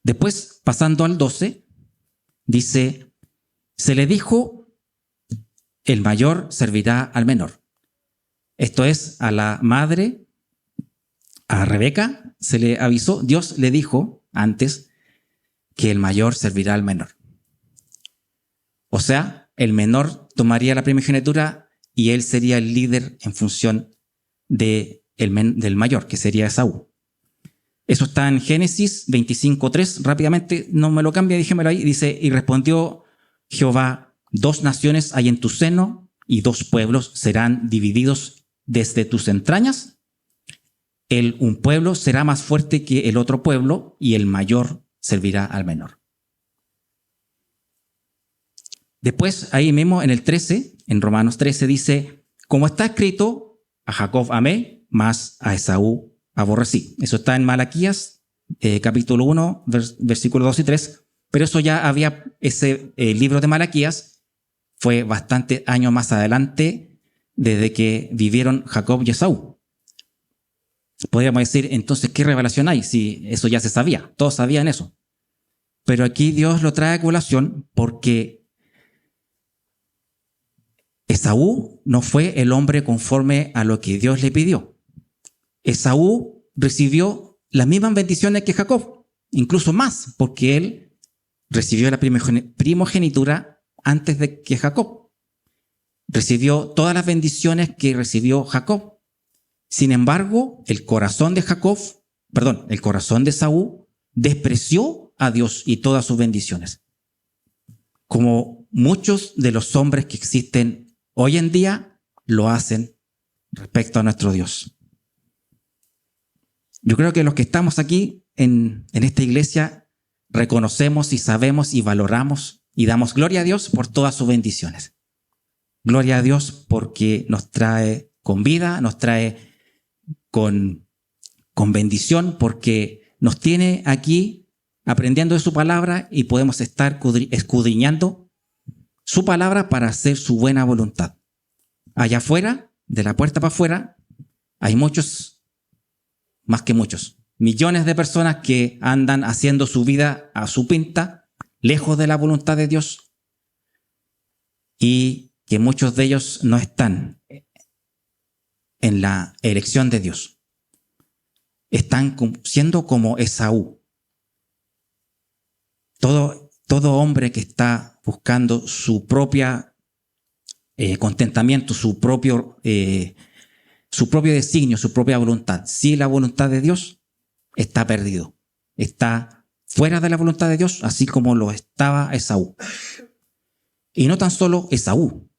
Después, pasando al 12, dice, se le dijo, el mayor servirá al menor. Esto es, a la madre, a Rebeca, se le avisó, Dios le dijo antes que el mayor servirá al menor. O sea, el menor tomaría la primogenitura y él sería el líder en función del mayor, que sería Esaú. Eso está en Génesis 25:3. Rápidamente, no me lo cambia, déjemelo ahí. Dice, y respondió Jehová, 2 naciones hay en tu seno y 2 pueblos serán divididos desde tus entrañas. Un pueblo será más fuerte que el otro pueblo y el mayor servirá al menor. Después, ahí mismo en el 13, en Romanos 13, dice, como está escrito, a Jacob amé, mas a Esaú aborrecí. Eso está en Malaquías, capítulo 1, versículos 2 y 3. Pero eso ya había, ese libro de Malaquías fue bastante años más adelante desde que vivieron Jacob y Esaú. Podríamos decir, entonces, ¿qué revelación hay? Si eso ya se sabía, todos sabían eso. Pero aquí Dios lo trae a colación porque Esaú no fue el hombre conforme a lo que Dios le pidió. Esaú recibió las mismas bendiciones que Jacob, incluso más, porque él recibió la primogenitura antes de que Jacob. Recibió todas las bendiciones que recibió Jacob. Sin embargo, el corazón de Esaú despreció a Dios y todas sus bendiciones. Como muchos de los hombres que existen hoy en día lo hacen respecto a nuestro Dios. Yo creo que los que estamos aquí en esta iglesia reconocemos y sabemos y valoramos y damos gloria a Dios por todas sus bendiciones. Gloria a Dios porque nos trae con vida, nos trae con bendición, porque nos tiene aquí aprendiendo de su palabra y podemos estar escudriñando su palabra para hacer su buena voluntad. Allá afuera, de la puerta para afuera, hay muchos, más que muchos, millones de personas que andan haciendo su vida a su pinta, lejos de la voluntad de Dios, y que muchos de ellos no están en la elección de Dios. Están siendo como Esaú. Todo hombre que está buscando su propia contentamiento, su propio designio, su propia voluntad, si la voluntad de Dios, está perdido. Está fuera de la voluntad de Dios, así como lo estaba Esaú. Y no tan solo Esaú,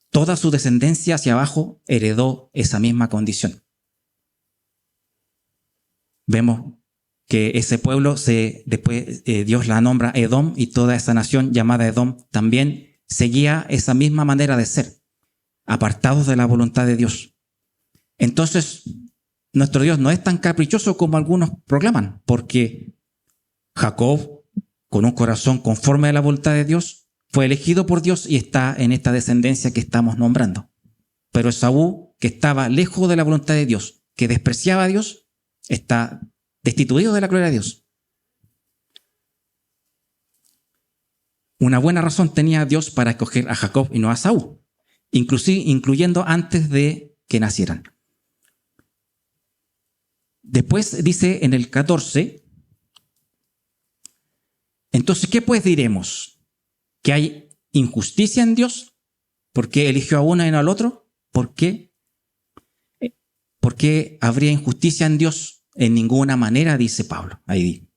toda su descendencia hacia abajo heredó esa misma condición. Vemos que ese pueblo, después Dios la nombra Edom, y toda esa nación llamada Edom también seguía esa misma manera de ser, apartados de la voluntad de Dios. Entonces, nuestro Dios no es tan caprichoso como algunos proclaman, porque Jacob, con un corazón conforme a la voluntad de Dios, fue elegido por Dios y está en esta descendencia que estamos nombrando. Pero Esaú, que estaba lejos de la voluntad de Dios, que despreciaba a Dios, está destituido de la gloria de Dios. Una buena razón tenía Dios para escoger a Jacob y no a Esaú, incluyendo antes de que nacieran. Después dice en el 14, entonces, ¿qué pues diremos? ¿Que hay injusticia en Dios? ¿Por qué eligió a uno y no al otro? ¿Por qué? ¿Por qué habría injusticia en Dios? En ninguna manera, dice Pablo. Ahí,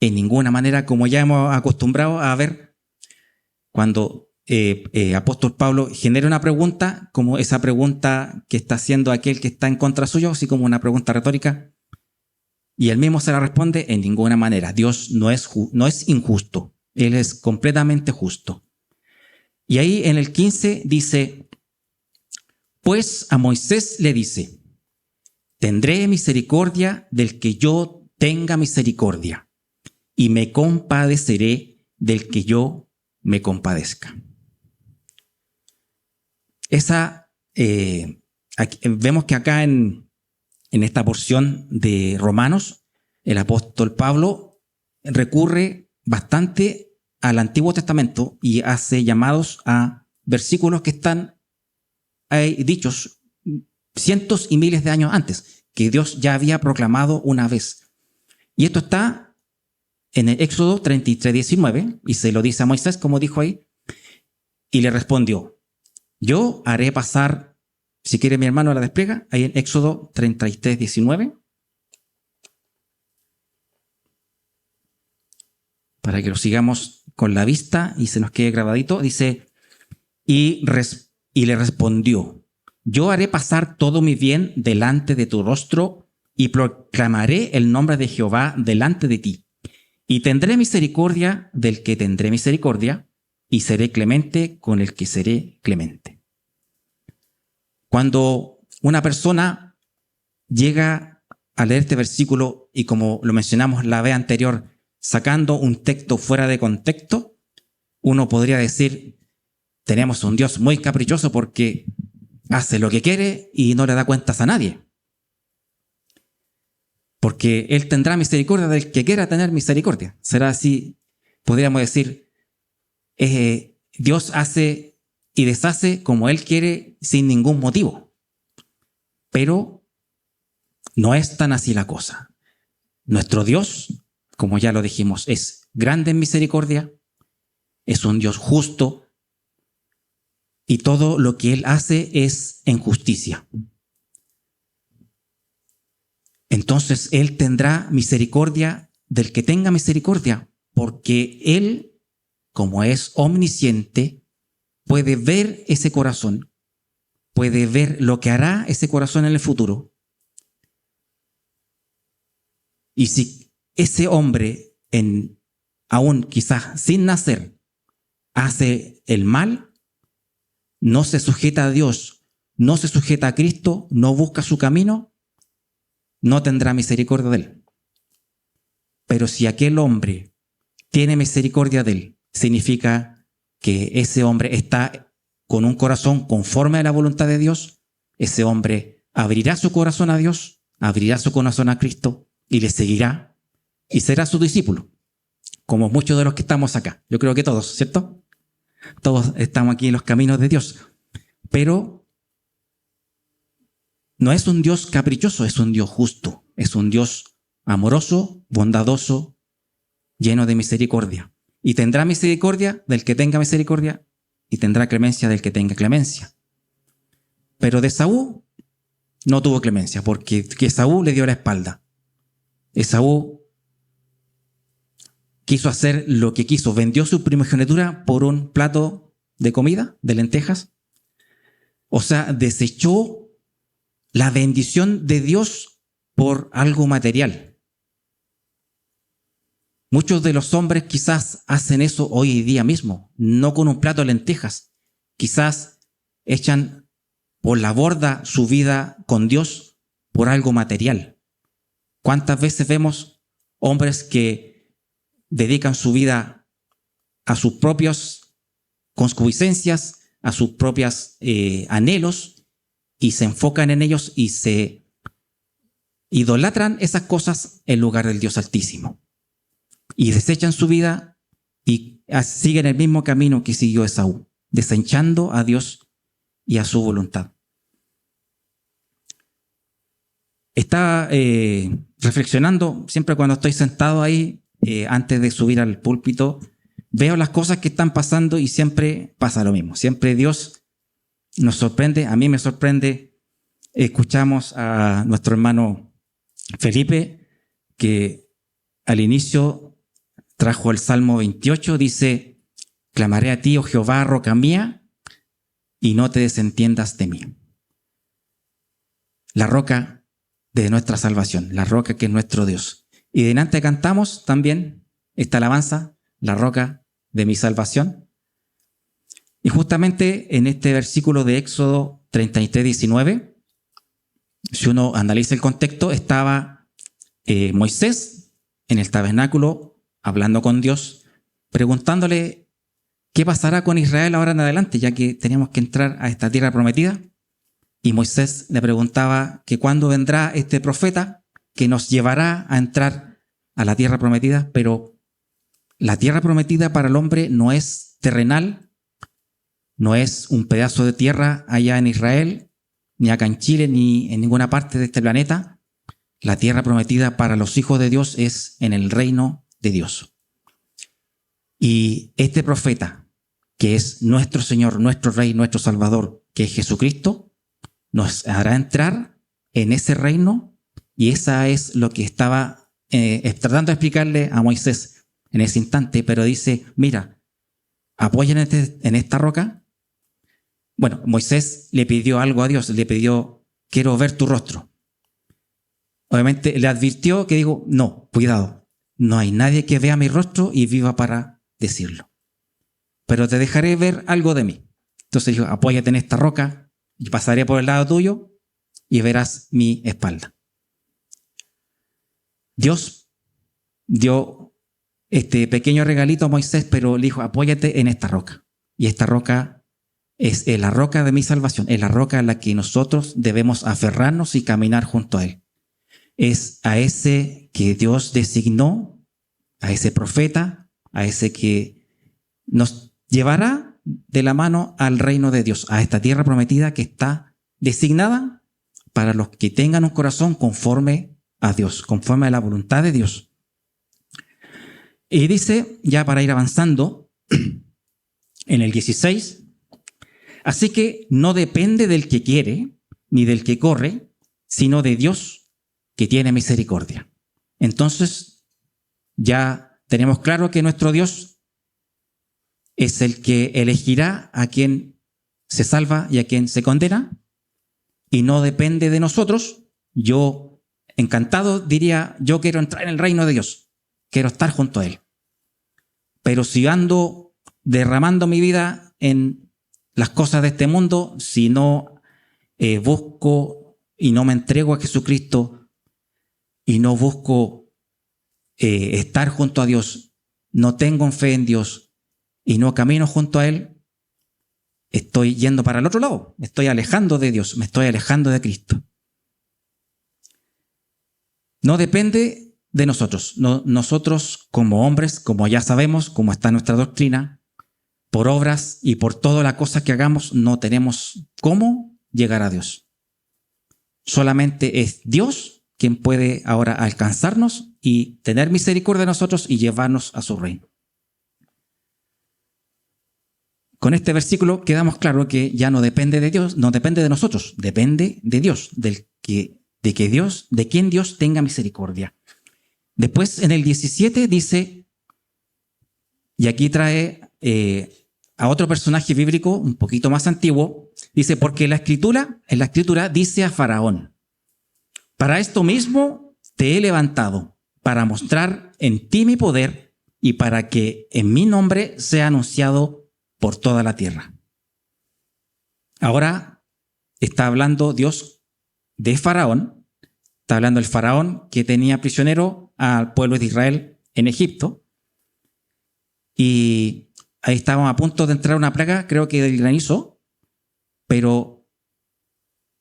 en ninguna manera, como ya hemos acostumbrado a ver cuando apóstol Pablo genera una pregunta, como esa pregunta que está haciendo aquel que está en contra suyo, así como una pregunta retórica, y él mismo se la responde: en ninguna manera. Dios no es injusto, Él es completamente justo. Y ahí en el 15 dice, pues a Moisés le dice, tendré misericordia del que yo tenga misericordia, y me compadeceré del que yo me compadezca. Vemos que acá en esta porción de Romanos, el apóstol Pablo recurre bastante al Antiguo Testamento y hace llamados a versículos que están dichos cientos y miles de años antes, que Dios ya había proclamado una vez. Y esto está en el Éxodo 33:19, y se lo dice a Moisés, como dijo ahí, y le respondió, yo haré pasar, si quiere mi hermano la despliega, ahí en Éxodo 33:19, para que lo sigamos con la vista y se nos quede grabadito. Dice, y le respondió, yo haré pasar todo mi bien delante de tu rostro y proclamaré el nombre de Jehová delante de ti. Y tendré misericordia del que tendré misericordia y seré clemente con el que seré clemente. Cuando una persona llega a leer este versículo y, como lo mencionamos la vez anterior, sacando un texto fuera de contexto, uno podría decir, tenemos un Dios muy caprichoso porque hace lo que quiere y no le da cuentas a nadie. Porque Él tendrá misericordia del que quiera tener misericordia. Será así, podríamos decir, Dios hace y deshace como Él quiere sin ningún motivo. Pero no es tan así la cosa. Nuestro Dios, como ya lo dijimos, es grande en misericordia, es un Dios justo y todo lo que Él hace es en justicia. Entonces Él tendrá misericordia del que tenga misericordia, porque Él, como es omnisciente, puede ver ese corazón, puede ver lo que hará ese corazón en el futuro. Y si ese hombre, aún quizás sin nacer, hace el mal, no se sujeta a Dios, no se sujeta a Cristo, no busca su camino, no tendrá misericordia de él. Pero si aquel hombre tiene misericordia de él, significa que ese hombre está con un corazón conforme a la voluntad de Dios. Ese hombre abrirá su corazón a Dios, abrirá su corazón a Cristo y le seguirá y será su discípulo, como muchos de los que estamos acá. Yo creo que todos, ¿cierto? Todos estamos aquí en los caminos de Dios. Pero no es un Dios caprichoso, es un Dios justo, es un Dios amoroso, bondadoso, lleno de misericordia. Y tendrá misericordia del que tenga misericordia y tendrá clemencia del que tenga clemencia. Pero de Esaú no tuvo clemencia, porque Esaú le dio la espalda. Esaú quiso hacer lo que quiso, vendió su primogenitura por un plato de comida, de lentejas. O sea, desechó la bendición de Dios por algo material. Muchos de los hombres quizás hacen eso hoy día mismo, no con un plato de lentejas. Quizás echan por la borda su vida con Dios por algo material. ¿Cuántas veces vemos hombres que dedican su vida a sus propias concupiscencias, a sus propios anhelos, y se enfocan en ellos y se idolatran esas cosas en lugar del Dios Altísimo? Y desechan su vida y siguen el mismo camino que siguió Esaú, desechando a Dios y a su voluntad. Estaba reflexionando siempre cuando estoy sentado ahí, antes de subir al púlpito, veo las cosas que están pasando y siempre pasa lo mismo. Siempre Dios nos sorprende, a mí me sorprende. Escuchamos a nuestro hermano Felipe, que al inicio trajo el Salmo 28, dice: clamaré a ti, oh Jehová, roca mía, y no te desentiendas de mí. La roca de nuestra salvación, la roca que es nuestro Dios. Y delante cantamos también esta alabanza, la roca de mi salvación. Y justamente en este versículo de Éxodo 33, 19, si uno analiza el contexto, estaba Moisés en el tabernáculo hablando con Dios, preguntándole qué pasará con Israel ahora en adelante, ya que teníamos que entrar a esta tierra prometida. Y Moisés le preguntaba que cuándo vendrá este profeta que nos llevará a entrar a la tierra prometida. Pero la tierra prometida para el hombre no es terrenal, no es un pedazo de tierra allá en Israel, ni acá en Chile, ni en ninguna parte de este planeta. La tierra prometida para los hijos de Dios es en el reino de Dios. Y este profeta, que es nuestro Señor, nuestro Rey, nuestro Salvador, que es Jesucristo, nos hará entrar en ese reino, y esa es lo que estaba tratando de explicarle a Moisés en ese instante. Pero dice: mira, apóyate en esta roca. Bueno, Moisés le pidió algo a Dios, le pidió: quiero ver tu rostro. Obviamente le advirtió que digo: no, cuidado, no hay nadie que vea mi rostro y viva para decirlo, pero te dejaré ver algo de mí. Entonces dijo: apóyate en esta roca y pasaré por el lado tuyo y verás mi espalda. Dios dio este pequeño regalito a Moisés, pero le dijo: apóyate en esta roca. Y esta roca es la roca de mi salvación, es la roca en la que nosotros debemos aferrarnos y caminar junto a Él. es a ese que Dios designó, a ese profeta, a ese que nos llevará de la mano al reino de Dios, a esta tierra prometida que está designada para los que tengan un corazón conforme a Dios, conforme a la voluntad de Dios. Y dice, ya para ir avanzando, en el 16, así que no depende del que quiere ni del que corre, sino de Dios que tiene misericordia. Entonces, ya tenemos claro que nuestro Dios es el que elegirá a quien se salva y a quien se condena, y no depende de nosotros. Yo, encantado, diría, yo quiero entrar en el reino de Dios, quiero estar junto a Él. Pero si ando derramando mi vida en las cosas de este mundo, si no busco y no me entrego a Jesucristo y no busco estar junto a Dios, no tengo fe en Dios y no camino junto a Él, estoy yendo para el otro lado, me estoy alejando de Dios, me estoy alejando de Cristo. No depende de nosotros. Nosotros como hombres, como ya sabemos, como está nuestra doctrina, por obras y por toda la cosa que hagamos, no tenemos cómo llegar a Dios. Solamente es Dios quien puede ahora alcanzarnos y tener misericordia de nosotros y llevarnos a su reino. Con este versículo quedamos claro que ya no depende de Dios, no depende de nosotros, depende de Dios, de quien Dios tenga misericordia. Después en el 17 dice, y aquí trae a otro personaje bíblico un poquito más antiguo, dice, porque en la escritura dice a Faraón, para esto mismo te he levantado, para mostrar en ti mi poder y para que en mi nombre sea anunciado por toda la tierra. Ahora está hablando Dios de Faraón, está hablando el Faraón que tenía prisionero al pueblo de Israel en Egipto, y ahí estábamos a punto de entrar una plaga, creo que del granizo, pero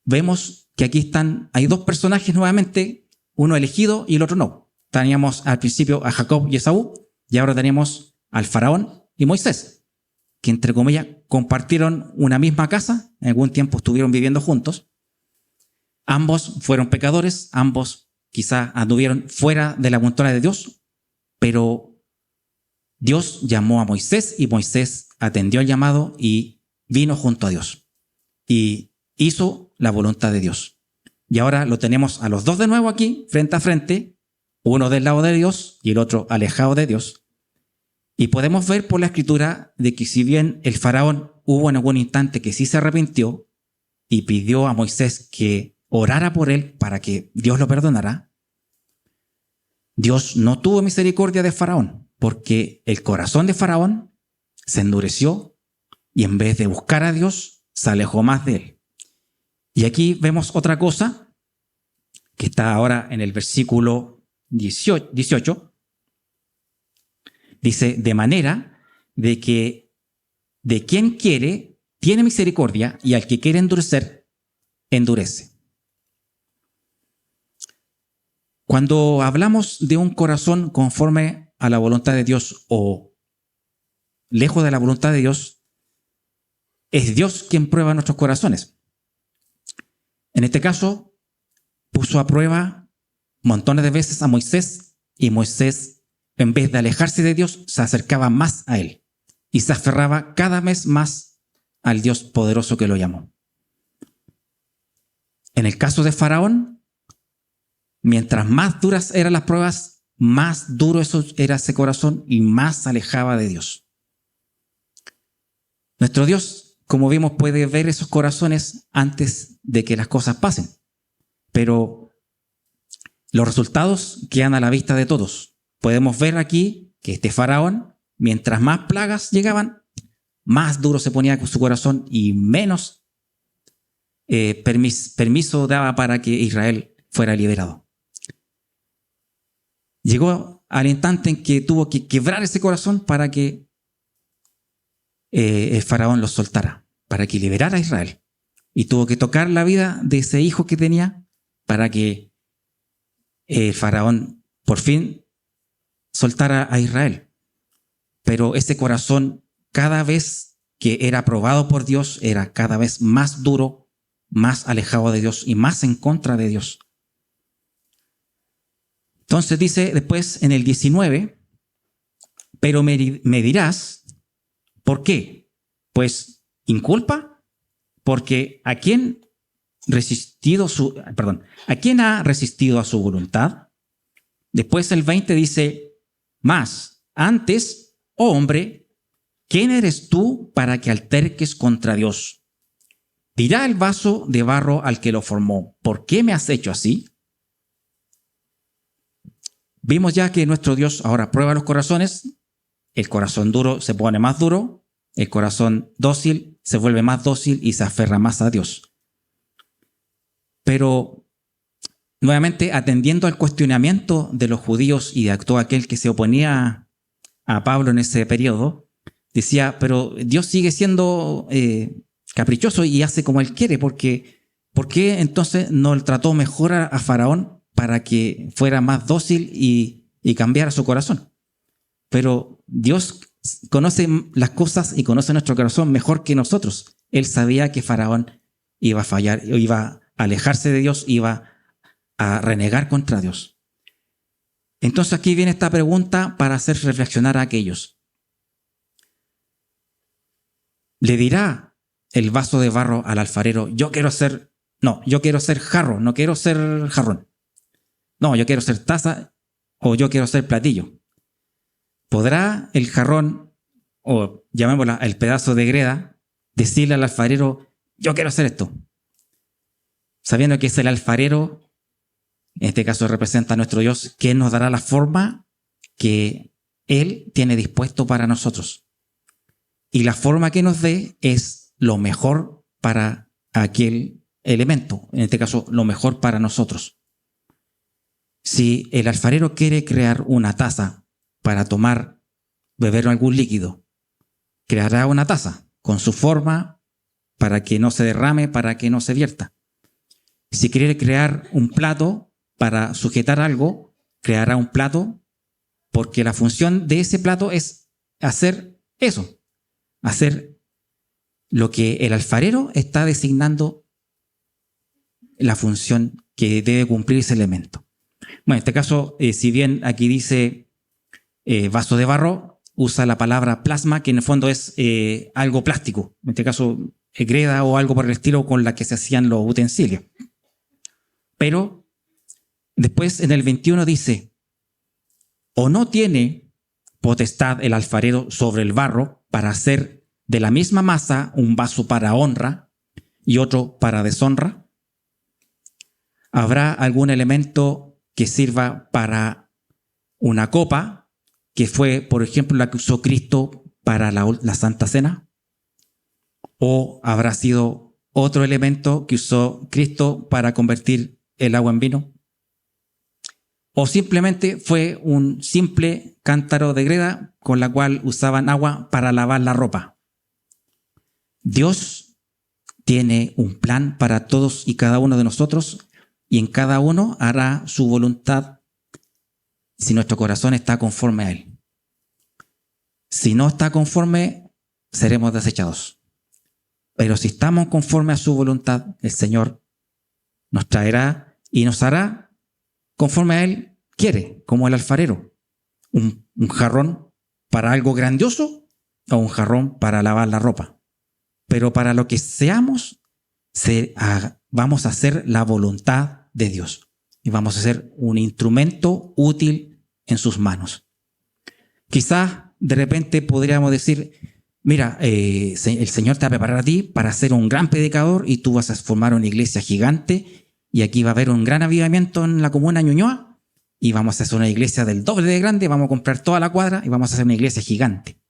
vemos que aquí hay dos personajes nuevamente, uno elegido y el otro no. Teníamos al principio a Jacob y Esaú, y ahora tenemos al Faraón y Moisés, que entre comillas compartieron una misma casa, en algún tiempo estuvieron viviendo juntos. Ambos fueron pecadores, ambos quizás anduvieron fuera de la voluntad de Dios, pero Dios llamó a Moisés y Moisés atendió el llamado y vino junto a Dios y hizo la voluntad de Dios. Y ahora lo tenemos a los dos de nuevo aquí, frente a frente, uno del lado de Dios y el otro alejado de Dios. Y podemos ver por la escritura de que si bien el faraón hubo en algún instante que sí se arrepintió y pidió a Moisés que orara por él para que Dios lo perdonara, Dios no tuvo misericordia de Faraón, porque el corazón de Faraón se endureció y en vez de buscar a Dios, se alejó más de él. Y aquí vemos otra cosa que está ahora en el versículo 18. Dice, de manera de que de quien quiere tiene misericordia y al que quiere endurecer, endurece. Cuando hablamos de un corazón conforme a la voluntad de Dios o lejos de la voluntad de Dios, es Dios quien prueba nuestros corazones. En este caso, puso a prueba montones de veces a Moisés, y Moisés, en vez de alejarse de Dios, se acercaba más a Él y se aferraba cada vez más al Dios poderoso que lo llamó. En el caso de Faraón, mientras más duras eran las pruebas, más duro era ese corazón y más se alejaba de Dios. Nuestro Dios, como vimos, puede ver esos corazones antes de que las cosas pasen, pero los resultados quedan a la vista de todos. Podemos ver aquí que este faraón, mientras más plagas llegaban, más duro se ponía con su corazón y menos permiso daba para que Israel fuera liberado. Llegó al instante en que tuvo que quebrar ese corazón para que el faraón los soltara, para que liberara a Israel. Y tuvo que tocar la vida de ese hijo que tenía para que Faraón por fin soltara a Israel. Pero ese corazón, cada vez que era probado por Dios, era cada vez más duro, más alejado de Dios y más en contra de Dios. Entonces dice después en el 19, pero me dirás, ¿por qué? Pues inculpa, porque ¿a quién ha resistido a su voluntad? Después el 20 dice, más, antes, oh hombre, ¿quién eres tú para que alterques contra Dios? Dirá el vaso de barro al que lo formó, ¿por qué me has hecho así? Vimos ya que nuestro Dios ahora prueba los corazones. El corazón duro se pone más duro, el corazón dócil se vuelve más dócil y se aferra más a Dios. Pero, nuevamente, atendiendo al cuestionamiento de los judíos y de todo aquel que se oponía a Pablo en ese periodo, decía, pero Dios sigue siendo caprichoso y hace como Él quiere, porque ¿por qué entonces no le trató mejor a Faraón para que fuera más dócil y cambiara su corazón? Pero Dios conoce las cosas y conoce nuestro corazón mejor que nosotros. Él sabía que Faraón iba a fallar, iba a alejarse de Dios, iba a renegar contra Dios. Entonces aquí viene esta pregunta para hacer reflexionar a aquellos. ¿Le dirá el vaso de barro al alfarero, yo quiero ser jarro, no quiero ser jarrón? No, yo quiero ser taza o yo quiero ser platillo. ¿Podrá el jarrón, o llamémosla el pedazo de greda, decirle al alfarero, yo quiero hacer esto? Sabiendo que es el alfarero, en este caso representa a nuestro Dios, que nos dará la forma que Él tiene dispuesto para nosotros. Y la forma que nos dé es lo mejor para aquel elemento, en este caso lo mejor para nosotros. Si el alfarero quiere crear una taza para beber algún líquido, creará una taza con su forma para que no se derrame, para que no se vierta. Si quiere crear un plato para sujetar algo, creará un plato, porque la función de ese plato es hacer eso, hacer lo que el alfarero está designando la función que debe cumplir ese elemento. Bueno, en este caso, si bien aquí dice vaso de barro, usa la palabra plasma, que en el fondo es algo plástico, en este caso greda o algo por el estilo con la que se hacían los utensilios. Pero después en el 21 dice, ¿o no tiene potestad el alfarero sobre el barro para hacer de la misma masa un vaso para honra y otro para deshonra? ¿Habrá algún elemento que sirva para una copa, que fue, por ejemplo, la que usó Cristo para la Santa Cena? ¿O habrá sido otro elemento que usó Cristo para convertir el agua en vino? ¿O simplemente fue un simple cántaro de greda con la cual usaban agua para lavar la ropa? Dios tiene un plan para todos y cada uno de nosotros, y en cada uno hará su voluntad si nuestro corazón está conforme a Él. Si no está conforme, seremos desechados. Pero si estamos conforme a su voluntad, el Señor nos traerá y nos hará conforme a Él quiere, como el alfarero. Un jarrón para algo grandioso o un jarrón para lavar la ropa. Pero para lo que seamos, vamos a hacer la voluntad de Dios. Y vamos a ser un instrumento útil en sus manos. Quizás de repente podríamos decir, mira, el Señor te va a preparar a ti para ser un gran predicador y tú vas a formar una iglesia gigante y aquí va a haber un gran avivamiento en la comuna Ñuñoa y vamos a hacer una iglesia del doble de grande, vamos a comprar toda la cuadra y vamos a hacer una iglesia gigante.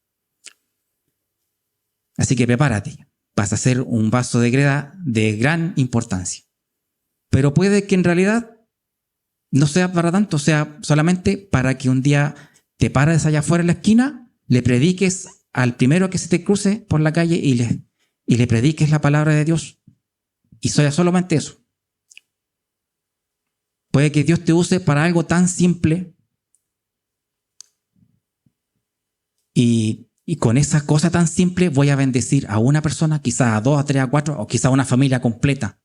Así que prepárate, vas a hacer un vaso de greda de gran importancia. Pero puede que en realidad no sea para tanto, sea solamente para que un día te pares allá afuera en la esquina, le prediques al primero que se te cruce por la calle y le prediques la palabra de Dios. Y sea solamente eso. Puede que Dios te use para algo tan simple y con esa cosa tan simple voy a bendecir a una persona, quizás a dos, a tres, a cuatro, o quizás a una familia completa,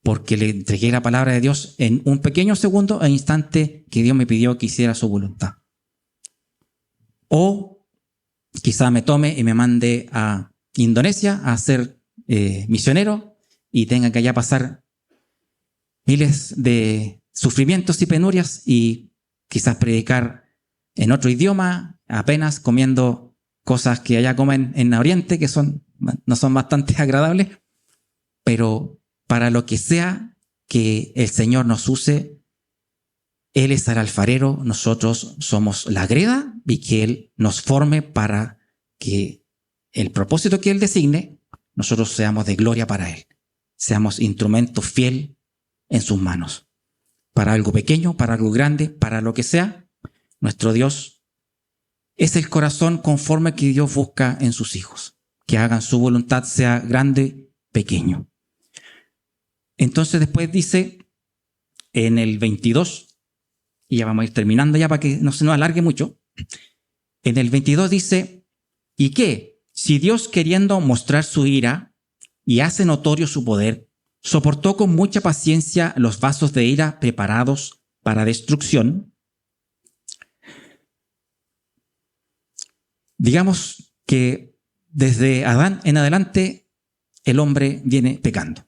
porque le entregué la palabra de Dios en un pequeño segundo e instante que Dios me pidió que hiciera su voluntad. O quizás me tome y me mande a Indonesia a ser misionero y tenga que allá pasar miles de sufrimientos y penurias y quizás predicar en otro idioma, apenas comiendo cosas que allá comen en Oriente, que no son bastante agradables, pero para lo que sea que el Señor nos use, Él es el alfarero, nosotros somos la greda y que Él nos forme para que el propósito que Él designe, nosotros seamos de gloria para Él, seamos instrumento fiel en sus manos, para algo pequeño, para algo grande, para lo que sea. Nuestro Dios es el corazón conforme que Dios busca en sus hijos, que hagan su voluntad, sea grande, pequeño. Entonces después dice en el 22, y ya vamos a ir terminando ya para que no se nos alargue mucho, en el 22 dice, ¿y qué? Si Dios, queriendo mostrar su ira y hace notorio su poder, soportó con mucha paciencia los vasos de ira preparados para destrucción. Digamos que desde Adán en adelante el hombre viene pecando.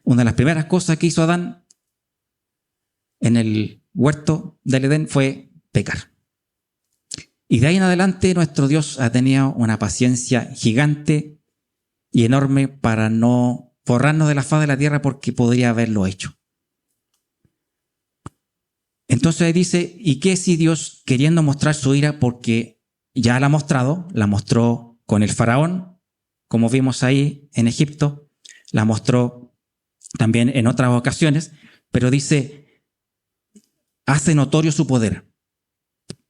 Una de las primeras cosas que hizo Adán en el huerto del Edén fue pecar. Y de ahí en adelante nuestro Dios ha tenido una paciencia gigante y enorme para no borrarnos de la faz de la tierra porque podría haberlo hecho. Entonces dice, ¿y qué si Dios, queriendo mostrar su ira, porque ya la mostró con el faraón, como vimos ahí en Egipto, la mostró también en otras ocasiones, pero dice, hace notorio su poder.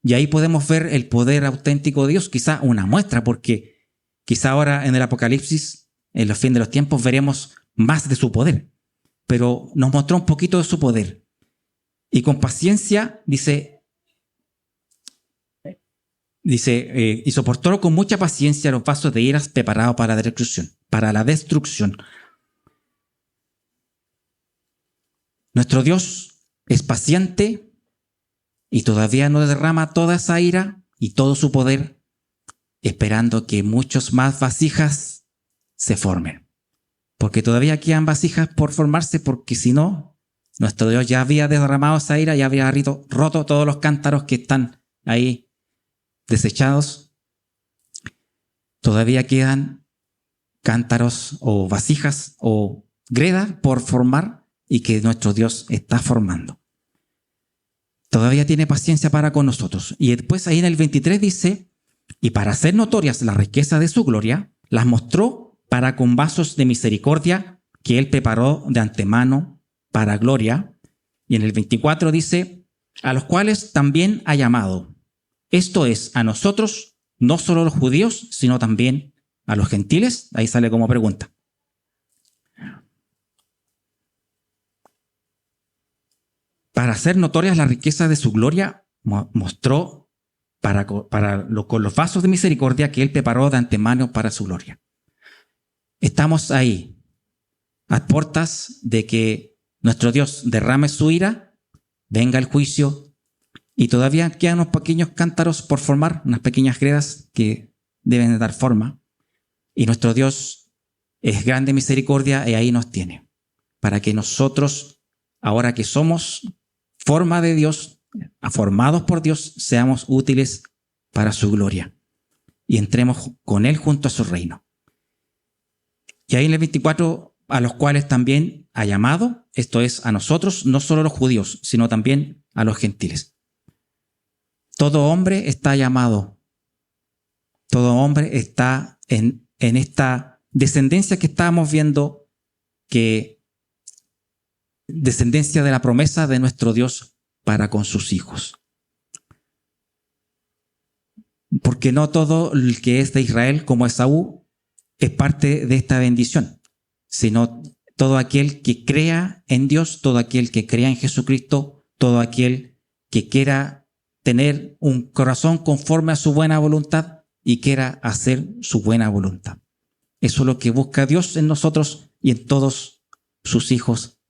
Y ahí podemos ver el poder auténtico de Dios, quizá una muestra, porque quizá ahora en el Apocalipsis, en los fines de los tiempos, veremos más de su poder, pero nos mostró un poquito de su poder. Y con paciencia, dice, y soportó con mucha paciencia los vasos de iras preparados para la destrucción. Nuestro Dios es paciente y todavía no derrama toda esa ira y todo su poder, esperando que muchos más vasijas se formen. Porque todavía quedan vasijas por formarse, porque si no, nuestro Dios ya había derramado esa ira, ya había roto todos los cántaros que están ahí desechados. Todavía quedan cántaros o vasijas o gredas por formar y que nuestro Dios está formando. Todavía tiene paciencia para con nosotros. Y después ahí en el 23 dice, y para hacer notorias la riqueza de su gloria, las mostró para con vasos de misericordia que Él preparó de antemano para gloria. Y en el 24 dice, a los cuales también ha llamado. Esto es, a nosotros, no solo los judíos, sino también a los gentiles. Ahí sale como pregunta. Para hacer notorias la riqueza de su gloria, mostró con los vasos de misericordia que Él preparó de antemano para su gloria. Estamos ahí, a puertas de que nuestro Dios derrame su ira, venga el juicio, y todavía quedan unos pequeños cántaros por formar, unas pequeñas gredas que deben de dar forma. Y nuestro Dios es grande misericordia y ahí nos tiene, para que nosotros, ahora que somos forma de Dios, formados por Dios, seamos útiles para su gloria y entremos con Él junto a su reino. Y ahí en el 24, a los cuales también ha llamado, esto es, a nosotros, no solo los judíos, sino también a los gentiles. Todo hombre está llamado, todo hombre está en esta descendencia que estábamos viendo, que descendencia de la promesa de nuestro Dios para con sus hijos. Porque no todo el que es de Israel, como Esaú, es parte de esta bendición, sino todo aquel que crea en Dios, todo aquel que crea en Jesucristo, todo aquel que quiera tener un corazón conforme a su buena voluntad y quiera hacer su buena voluntad. Eso es lo que busca Dios en nosotros y en todos sus hijos.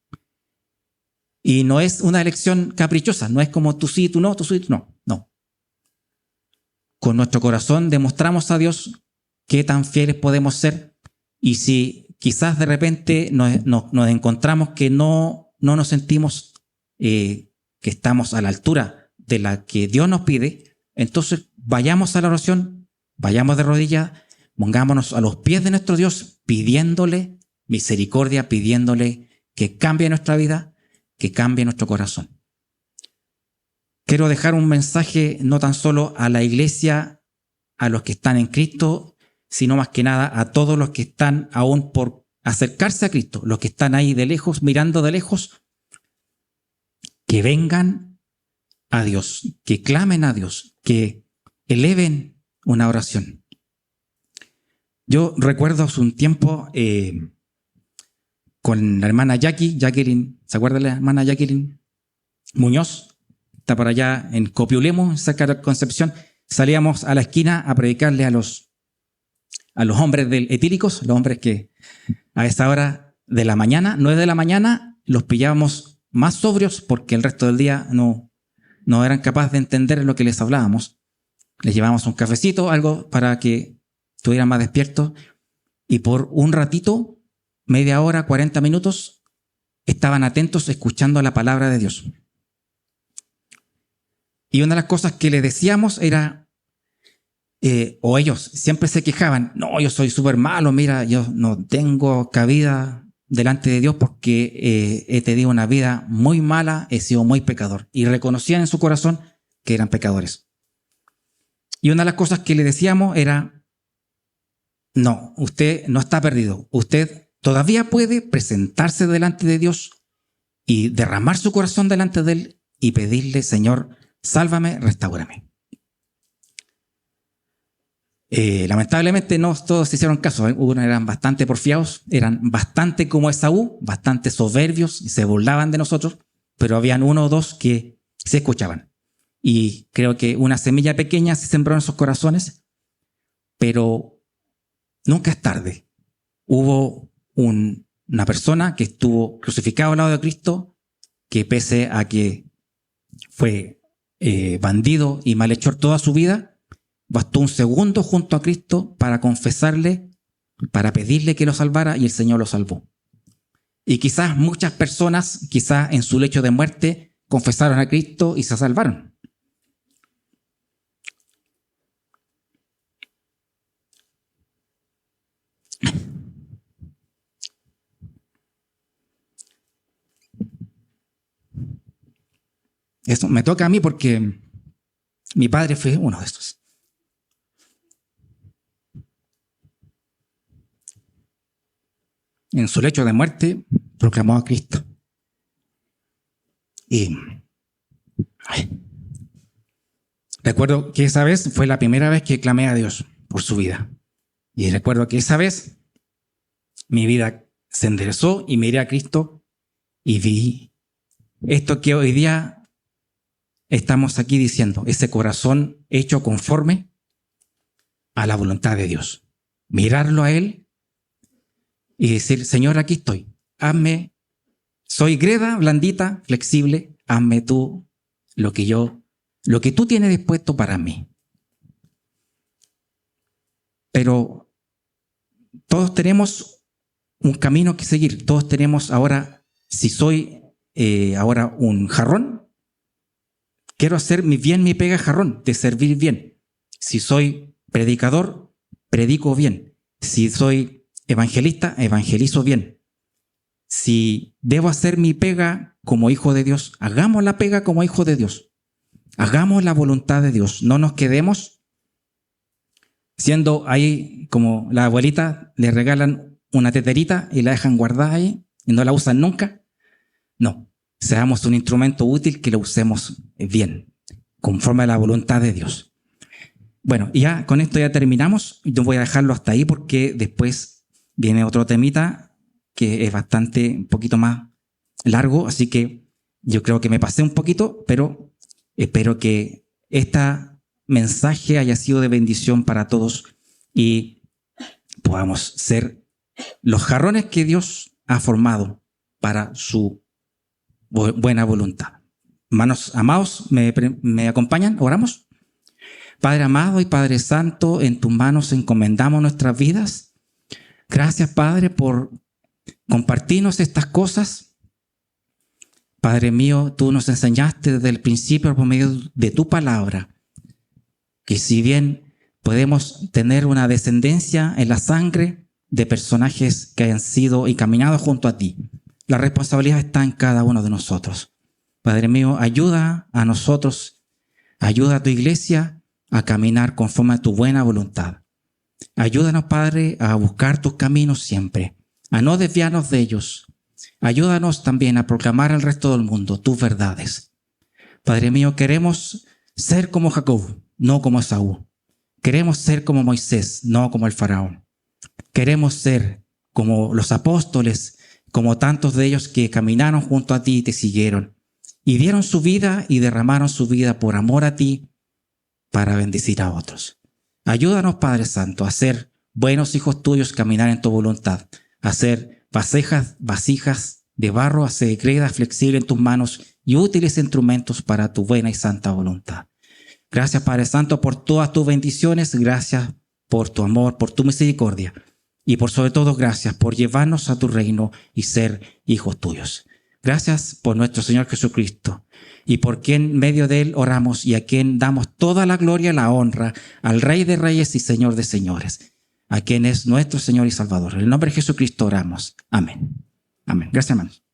Y no es una elección caprichosa, no es como tú sí, tú no, tú sí, tú no. No. Con nuestro corazón demostramos a Dios qué tan fieles podemos ser, y si quizás de repente nos encontramos que no nos sentimos que estamos a la altura de la que Dios nos pide, entonces vayamos a la oración, vayamos de rodillas, pongámonos a los pies de nuestro Dios pidiéndole misericordia, pidiéndole que cambie nuestra vida, que cambie nuestro corazón. Quiero dejar un mensaje no tan solo a la iglesia, a los que están en Cristo, sino más que nada a todos los que están aún por acercarse a Cristo, los que están ahí de lejos, mirando de lejos, que vengan a Dios, que clamen a Dios, que eleven una oración. Yo recuerdo hace un tiempo con la hermana Jacqueline, ¿se acuerda de la hermana Jacqueline Muñoz? Está por allá en Copiulemo, cerca de Concepción. Salíamos a la esquina a predicarle a los hombres etílicos, los hombres que a esa hora de la mañana, 9 de la mañana, los pillábamos más sobrios porque el resto del día no eran capaces de entender lo que les hablábamos. Les llevábamos un cafecito, algo para que estuvieran más despiertos, y por un ratito, media hora, 40 minutos, estaban atentos escuchando la palabra de Dios. Y una de las cosas que les decíamos era, o ellos siempre se quejaban, no, yo soy súper malo, mira, yo no tengo cabida delante de Dios porque he tenido una vida muy mala, he sido muy pecador. Y reconocían en su corazón que eran pecadores. Y una de las cosas que le decíamos era, no, usted no está perdido. Usted todavía puede presentarse delante de Dios y derramar su corazón delante de Él y pedirle, Señor, sálvame, restáurame. Lamentablemente no todos se hicieron caso. Unos eran bastante porfiados, eran bastante como Esaú, bastante soberbios y se burlaban de nosotros, pero habían uno o dos que se escuchaban. Y creo que una semilla pequeña se sembró en sus corazones, pero nunca es tarde. Hubo una persona que estuvo crucificado al lado de Cristo, que pese a que fue bandido y malhechor toda su vida, bastó un segundo junto a Cristo para confesarle, para pedirle que lo salvara, y el Señor lo salvó. Y quizás muchas personas, quizás en su lecho de muerte, confesaron a Cristo y se salvaron. Eso me toca a mí porque mi padre fue uno de estos. En su lecho de muerte proclamó a Cristo. Y recuerdo que esa vez fue la primera vez que clamé a Dios por su vida. Y recuerdo que esa vez mi vida se enderezó y miré a Cristo y vi esto que hoy día estamos aquí diciendo, ese corazón hecho conforme a la voluntad de Dios. Mirarlo a Él y decir, Señor, aquí estoy. Hazme, soy greda, blandita, flexible, hazme tú lo que tú tienes dispuesto para mí. Pero todos tenemos un camino que seguir. Todos tenemos ahora, si soy ahora un jarrón, quiero hacer bien mi pega jarrón, de servir bien. Si soy predicador, predico bien. Si soy evangelista, evangelizo bien. Si debo hacer mi pega como hijo de Dios, hagamos la pega como hijo de Dios. Hagamos la voluntad de Dios. No nos quedemos siendo ahí como la abuelita, le regalan una teterita y la dejan guardada ahí y no la usan nunca. No. Seamos un instrumento útil que lo usemos bien, conforme a la voluntad de Dios. Bueno, ya con esto ya terminamos. Yo voy a dejarlo hasta ahí porque después viene otro temita que es bastante, un poquito más largo, así que yo creo que me pasé un poquito, pero espero que este mensaje haya sido de bendición para todos y podamos ser los jarrones que Dios ha formado para su buena voluntad. Hermanos amados, ¿me acompañan? ¿Oramos? Padre amado y Padre santo, en tus manos encomendamos nuestras vidas. Gracias, Padre, por compartirnos estas cosas. Padre mío, tú nos enseñaste desde el principio por medio de tu palabra que si bien podemos tener una descendencia en la sangre de personajes que hayan sido y caminado junto a ti, la responsabilidad está en cada uno de nosotros. Padre mío, ayuda a nosotros, ayuda a tu iglesia a caminar conforme a tu buena voluntad. Ayúdanos, Padre, a buscar tus caminos siempre, a no desviarnos de ellos. Ayúdanos también a proclamar al resto del mundo tus verdades. Padre mío, queremos ser como Jacob, no como Esaú. Queremos ser como Moisés, no como el faraón. Queremos ser como los apóstoles, como tantos de ellos que caminaron junto a ti y te siguieron, y dieron su vida y derramaron su vida por amor a ti para bendecir a otros. Ayúdanos, Padre Santo, a ser buenos hijos tuyos, caminar en tu voluntad, a ser vasijas de barro, a ser greda flexible en tus manos y útiles instrumentos para tu buena y santa voluntad. Gracias, Padre Santo, por todas tus bendiciones. Gracias por tu amor, por tu misericordia. Y por sobre todo, gracias por llevarnos a tu reino y ser hijos tuyos. Gracias por nuestro Señor Jesucristo y por quien en medio de Él oramos y a quien damos toda la gloria y la honra, al Rey de Reyes y Señor de Señores, a quien es nuestro Señor y Salvador. En el nombre de Jesucristo oramos. Amén. Amén. Gracias, hermanos.